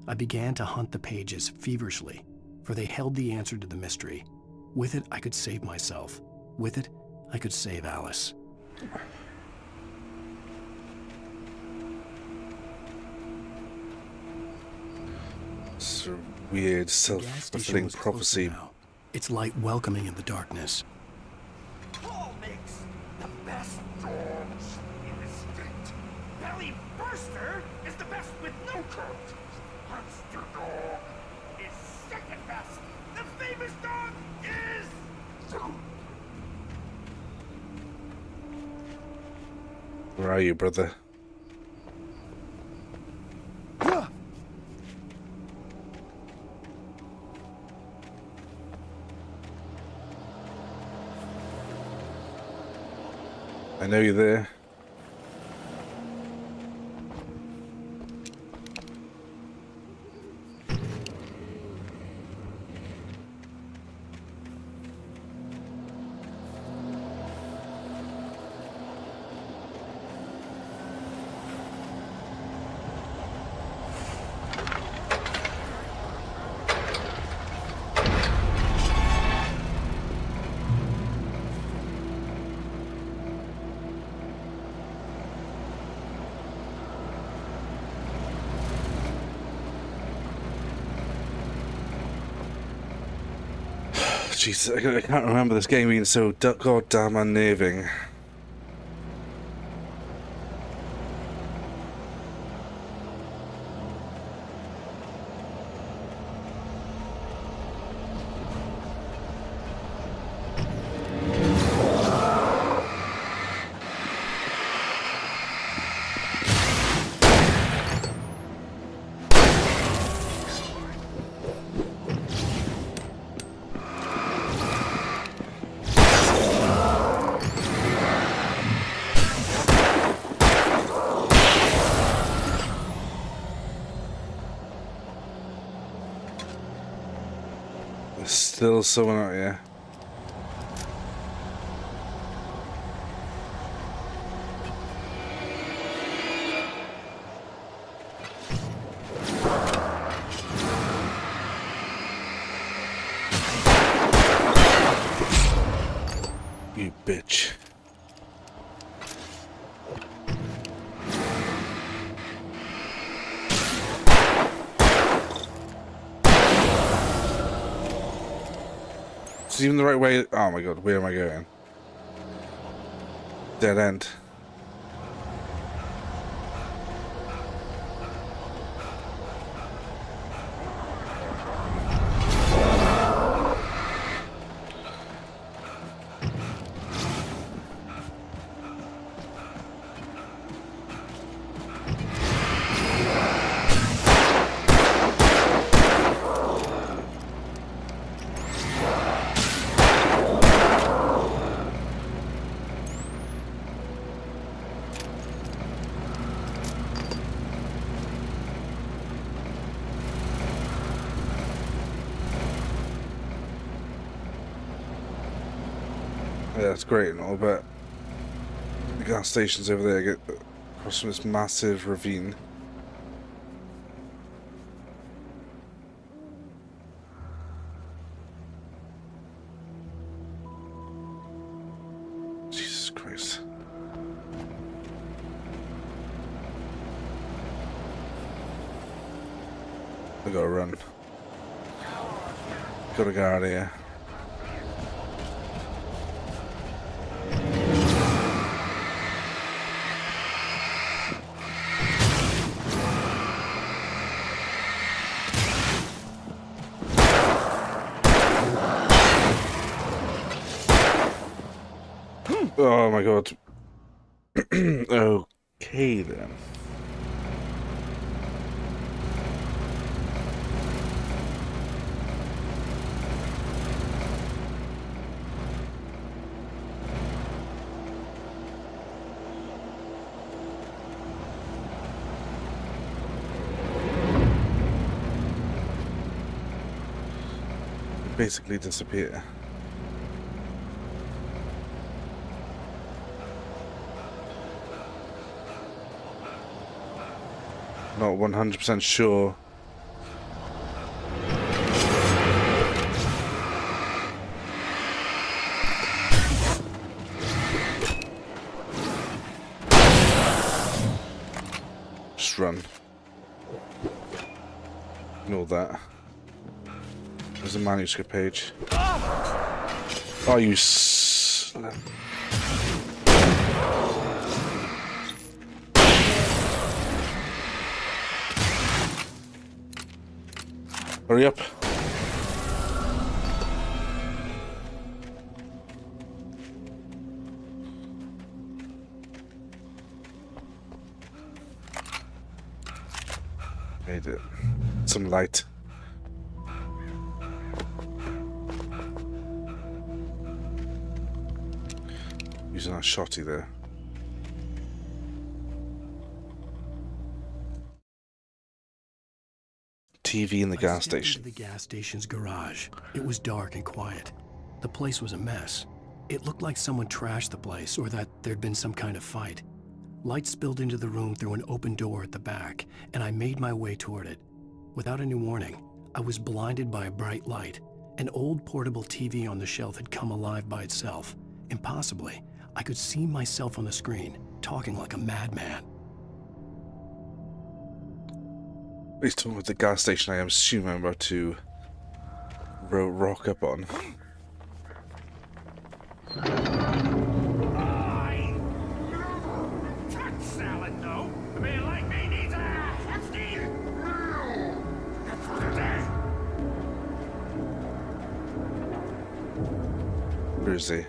I began to hunt the pages feverishly, for they held the answer to the mystery. With it, I could save myself. With it, I could save Alice. It's a weird, self-fulfilling prophecy. Its light welcoming in the darkness. Paul makes the best dogs in the state. Belly Burster is the best with no coat. Monster Dog is second best. The famous dog is... Where are you, brother? I know you're there. Jesus, I can't remember this game being so goddamn unnerving. There's still someone out here. You bitch. Is even the right way? Oh my god, where am I going? Dead end. Yeah, it's great and all, but the gas station's over there. Get across from this massive ravine. Jesus Christ. I gotta run. Gotta get out of here. Oh my god. Okay then. basically disappear. Not 100% sure. Just run. Ignore that. There's a manuscript page. Oh, you slut. Hurry up. Made it. Some light. Using our shotty there. TV in the gas station. The gas station's garage. It was dark and quiet. The place was a mess. It looked like someone trashed the place or that there'd been some kind of fight. Light spilled into the room through an open door at the back, and I made my way toward it. Without any warning, I was blinded by a bright light. An old portable TV on the shelf had come alive by itself. Impossibly, I could see myself on the screen, talking like a madman. He's talking about the gas station I am assuming I'm about to rock up on. Touch salad, though. A man like me needs a hefty. That's today. Where is he?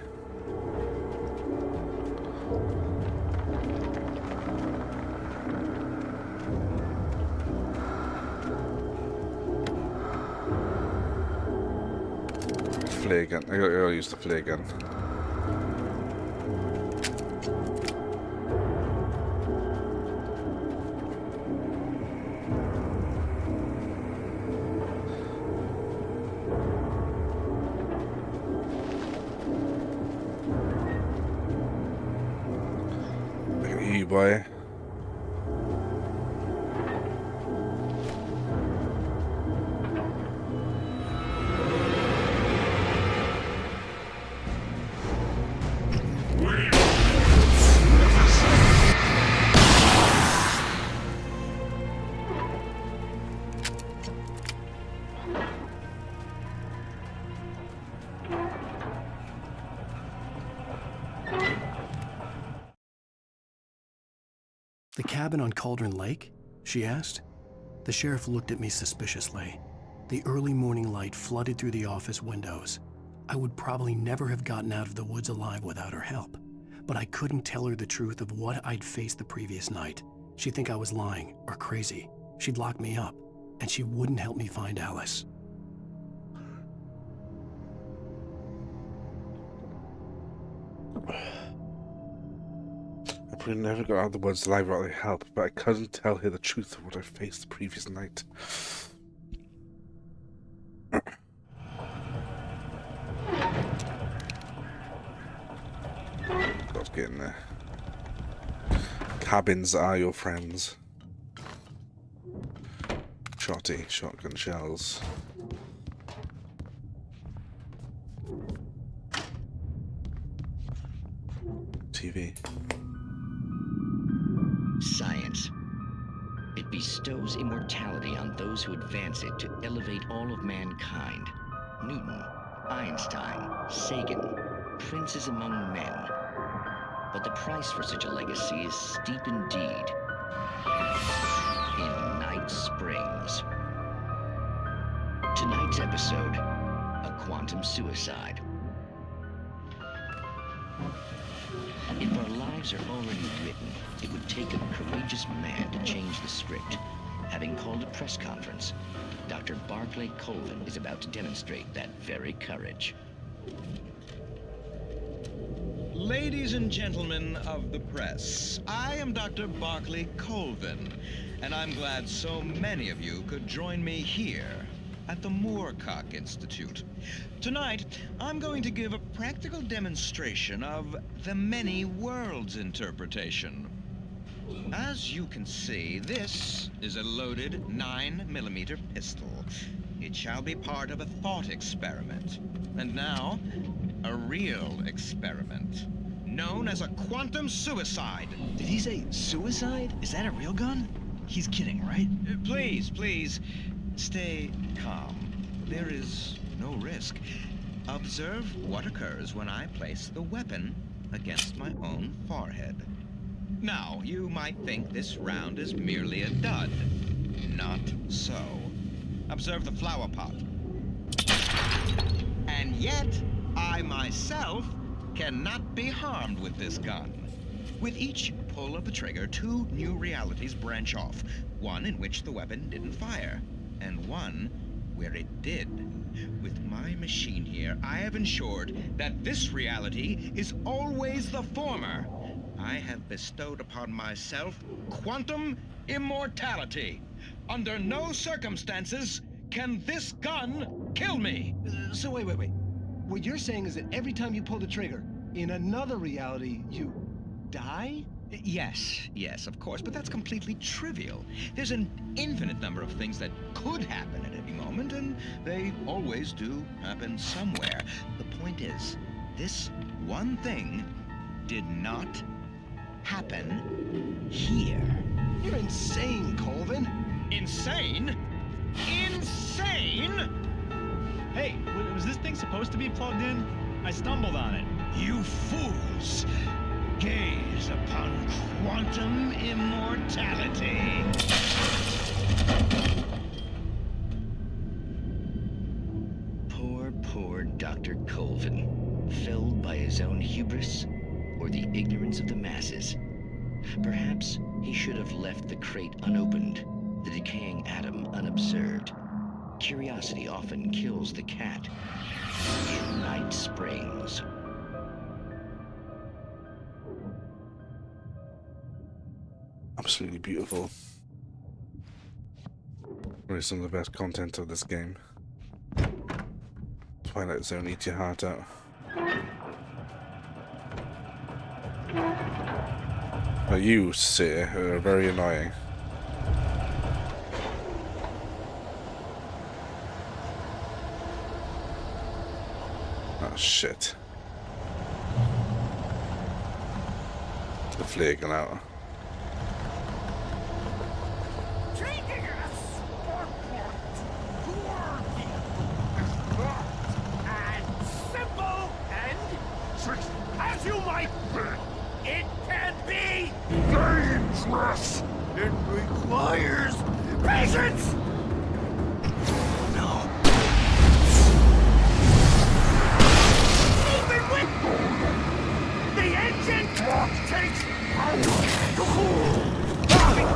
Flare gun. I gotta use the flare gun. I can hear you, boy. The cabin on Cauldron Lake? She asked. The sheriff looked at me suspiciously. The early morning light flooded through the office windows. I would probably never have gotten out of the woods alive without her help, but I couldn't tell her the truth of what I'd faced the previous night. She'd think I was lying or crazy. She'd lock me up, and she wouldn't help me find Alice. I probably never got out of the woods alive without her help, but I couldn't tell her the truth of what I faced the previous night. Let's get in there. Cabins are your friends. Shotty, shotgun shells. TV. Science. It bestows immortality on those who advance it to elevate all of mankind. Newton, Einstein, Sagan, princes among men. But the price for such a legacy is steep indeed. In Night Springs. Tonight's episode, a quantum suicide. If our lives are already written, it would take a courageous man to change the script. Having called a press conference, Dr. Barclay Colvin is about to demonstrate that very courage. Ladies and gentlemen of the press, I am Dr. Barclay Colvin, and I'm glad so many of you could join me here at the Moorcock Institute. Tonight, I'm going to give a practical demonstration of the many worlds interpretation. As you can see, this is a loaded 9mm pistol. It shall be part of a thought experiment. And now, a real experiment, known as a quantum suicide. Did he say suicide? Is that a real gun? He's kidding, right? Please, please, stay calm. There is no risk. Observe what occurs when I place the weapon against my own forehead. Now, you might think this round is merely a dud. Not so. Observe the flower pot. And yet, I myself cannot be harmed with this gun. With each pull of the trigger, 2 new realities branch off. One in which the weapon didn't fire, and one where it did. With my machine here, I have ensured that this reality is always the former. I have bestowed upon myself quantum immortality. Under no circumstances can this gun kill me. So wait. What you're saying is that every time you pull the trigger, in another reality, you die? Yes, of course, but that's completely trivial. There's an infinite number of things that could happen at any moment, and they always do happen somewhere. The point is, this one thing did not happen here. You're insane, Colvin. Insane? Insane? Hey, was this thing supposed to be plugged in? I stumbled on it. You fools! Gaze upon quantum immortality. Poor Dr. Colvin, felled by his own hubris or the ignorance of the masses. Perhaps he should have left the crate unopened, the decaying atom unobserved. Curiosity often kills the cat. In Night Springs. Absolutely beautiful. Really some of the best content of this game. Twilight Zone eats your heart out. Now you, sir, are very annoying. Oh shit. The flare gone out. As you might think, it can be dangerous. It requires patience. No. Even with the engine clock takes hours.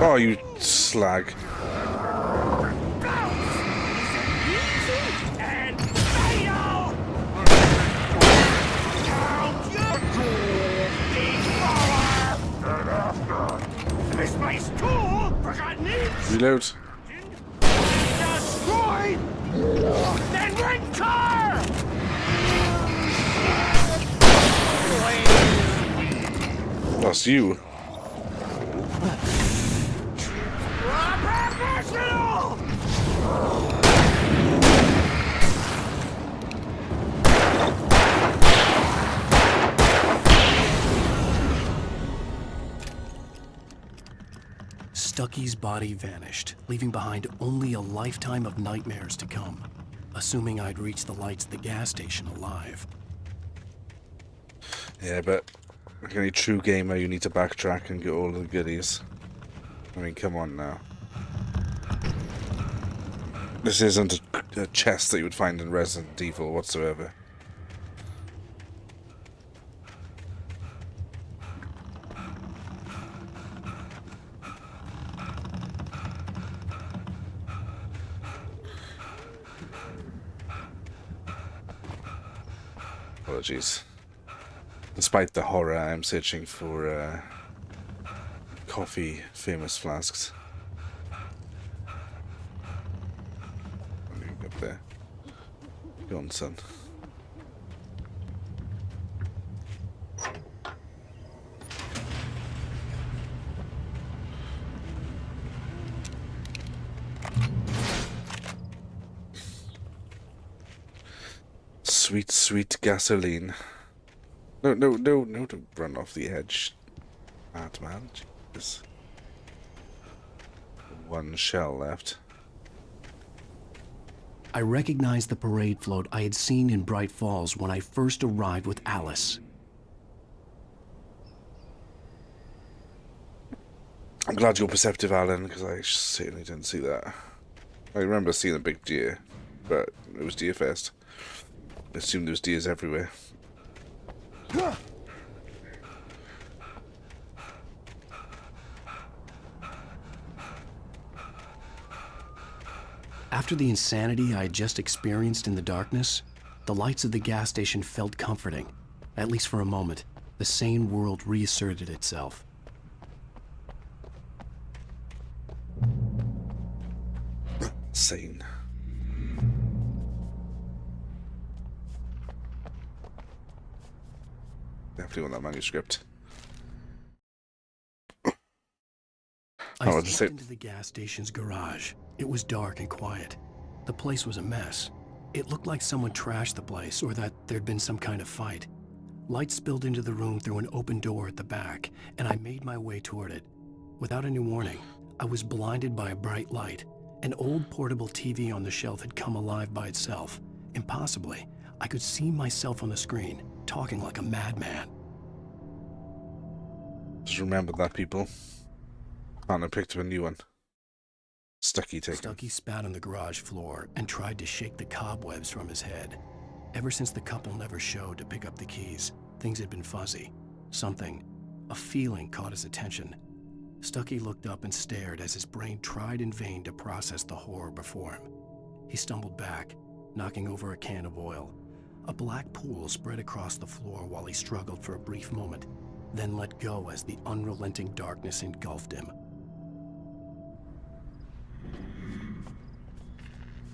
Oh, you slag. Misplaced tool, forgotten it. Reload. Destroyed. Then rent car. Lost you. Professional. Stucky's body vanished, leaving behind only a lifetime of nightmares to come, assuming I'd reach the lights at the gas station alive. Yeah, but like any true gamer, you need to backtrack and get all the goodies. I mean, come on now. This isn't a chest that you would find in Resident Evil whatsoever. Apologies. Despite the horror, I'm searching for coffee famous flasks. Up there. Go on, son. Sweet, sweet gasoline. No, don't run off the edge. Mad man. Jesus. One shell left. I recognized the parade float I had seen in Bright Falls when I first arrived with Alice. I'm glad you're perceptive, Alan, because I certainly didn't see that. I remember seeing a big deer, but it was Deer Fest. I assumed there was deers everywhere. After the insanity I had just experienced in the darkness, the lights of the gas station felt comforting. At least for a moment, the sane world reasserted itself. Sane. Definitely want that manuscript. I stepped into the gas station's garage. It was dark and quiet. The place was a mess. It looked like someone trashed the place, or that there'd been some kind of fight. Light spilled into the room through an open door at the back, and I made my way toward it. Without any warning, I was blinded by a bright light. An old portable TV on the shelf had come alive by itself. Impossibly, I could see myself on the screen, talking like a madman. Just remember that, people. And I picked up a new one. Stucky taken. Stucky spat on the garage floor and tried to shake the cobwebs from his head. Ever since the couple never showed to pick up the keys, things had been fuzzy. Something, a feeling, caught his attention. Stucky looked up and stared as his brain tried in vain to process the horror before him. He stumbled back, knocking over a can of oil. A black pool spread across the floor while he struggled for a brief moment, then let go as the unrelenting darkness engulfed him.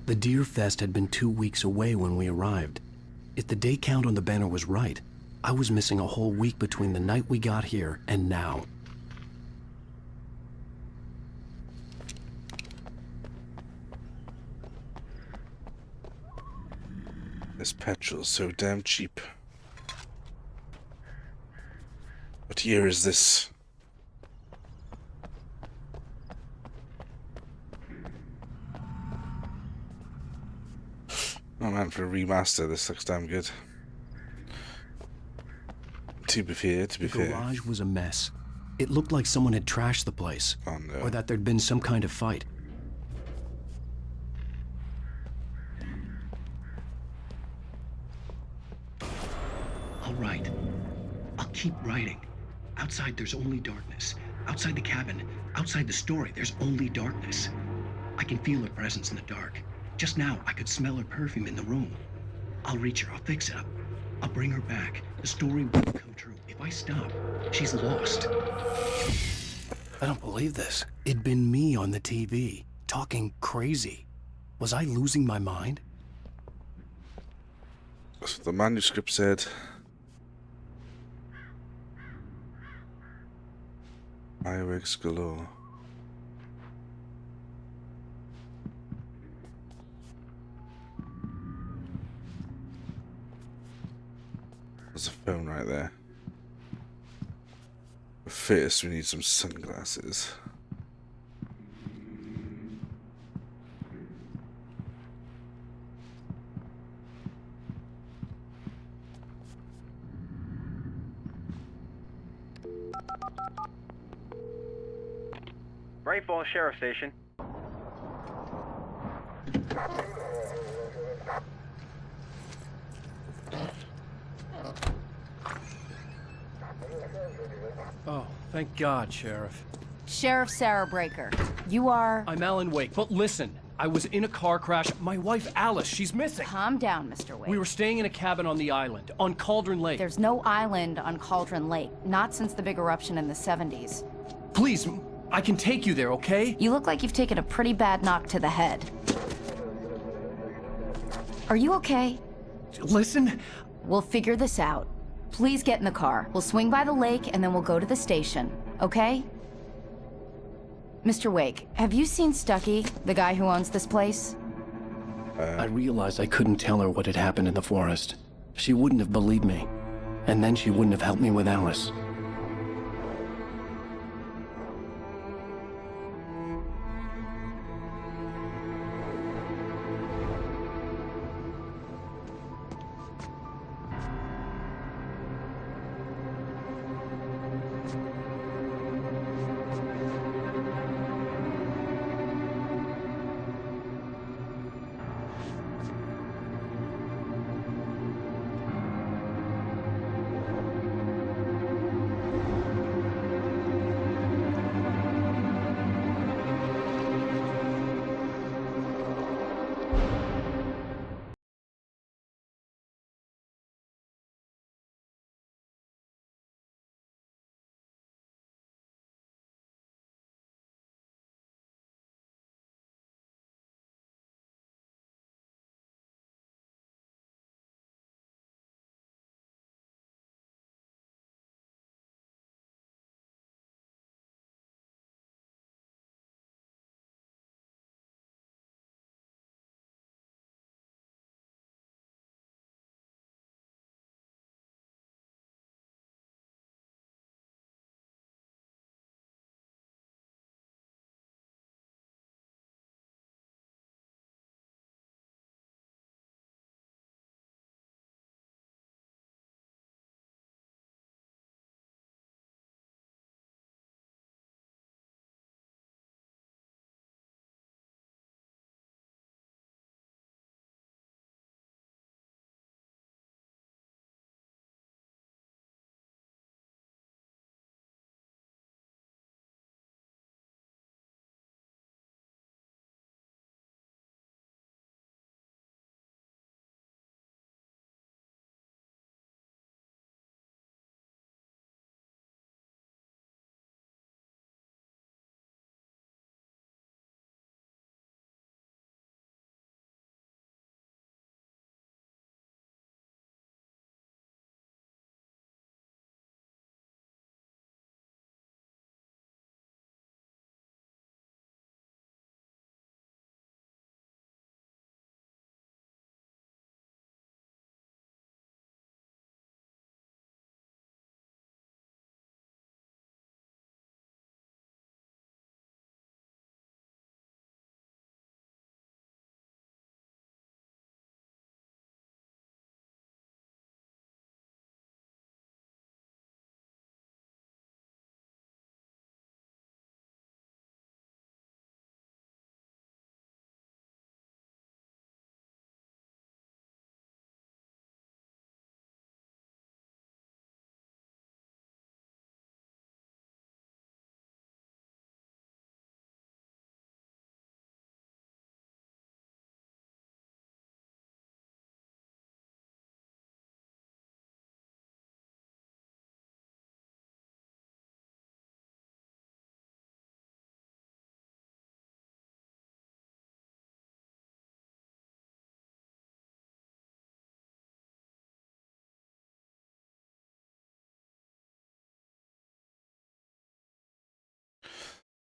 The Deer Fest had been 2 weeks away when we arrived. If the day count on the banner was right, I was missing a whole week between the night we got here and now. This petrol's so damn cheap. What year is this? Oh man, for a remaster, this looks damn good. To be fair. The garage was a mess. It looked like someone had trashed the place. Oh no. Or that there'd been some kind of fight. All right. I'll keep writing. Outside, there's only darkness. Outside the cabin, outside the story, there's only darkness. I can feel her presence in the dark. Just now, I could smell her perfume in the room. I'll reach her. I'll fix it up. I'll bring her back. The story will come true. If I stop, she's lost. I don't believe this. It'd been me on the TV, talking crazy. Was I losing my mind? That's what the manuscript said. Fireworks galore. There's a phone right there. But first, we need some sunglasses. Bright Falls Sheriff Station. Oh, thank God, Sheriff. Sheriff Sarah Breaker. You are... I'm Alan Wake, but listen. I was in a car crash. My wife, Alice, she's missing. Calm down, Mr. Wake. We were staying in a cabin on the island, on Cauldron Lake. There's no island on Cauldron Lake. Not since the big eruption in the 70s. Please, I can take you there, okay? You look like you've taken a pretty bad knock to the head. Are you okay? listen. We'll figure this out. Please get in the car. We'll swing by the lake and then we'll go to the station, okay? Mr. Wake, have you seen Stucky, the guy who owns this place? I realized I couldn't tell her what had happened in the forest. She wouldn't have believed me. And then she wouldn't have helped me with Alice.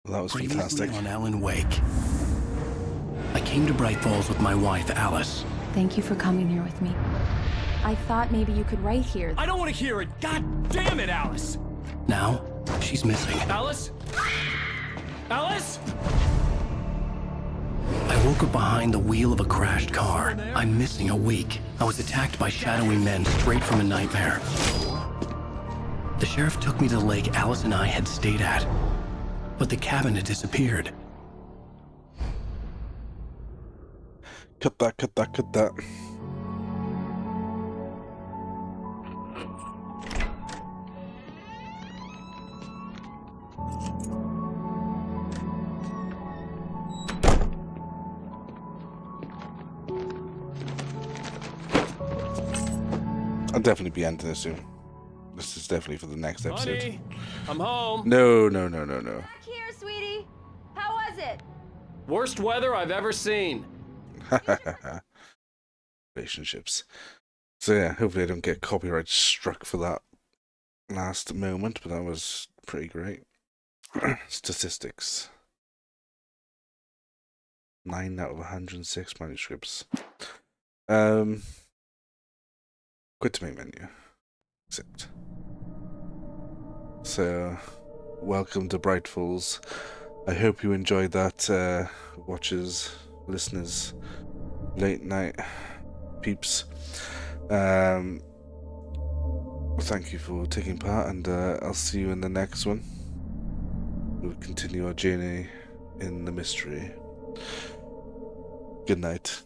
That was Previously fantastic. on Alan Wake. I came to Bright Falls with my wife, Alice. Thank you for coming here with me. I thought maybe you could write here. I don't want to hear it! God damn it, Alice! Now, she's missing. Alice? Alice? I woke up behind the wheel of a crashed car. I'm missing a week. I was attacked by shadowy men straight from a nightmare. The sheriff took me to the lake Alice and I had stayed at. But the cabin had disappeared. Cut that, cut that, cut that. I'll definitely be ending this soon. This is definitely for the next episode. Honey, I'm home. No. Back here, sweetie. How was it? Worst weather I've ever seen. Relationships. So yeah, hopefully I don't get copyright struck for that last moment, but that was pretty great. Statistics. 9 out of 106 manuscripts. Quit to main menu. Accept. So, welcome to Bright Falls. I hope you enjoyed that, watchers, listeners, late night peeps. Thank you for taking part, and I'll see you in the next one. We'll continue our journey in the mystery. Good night.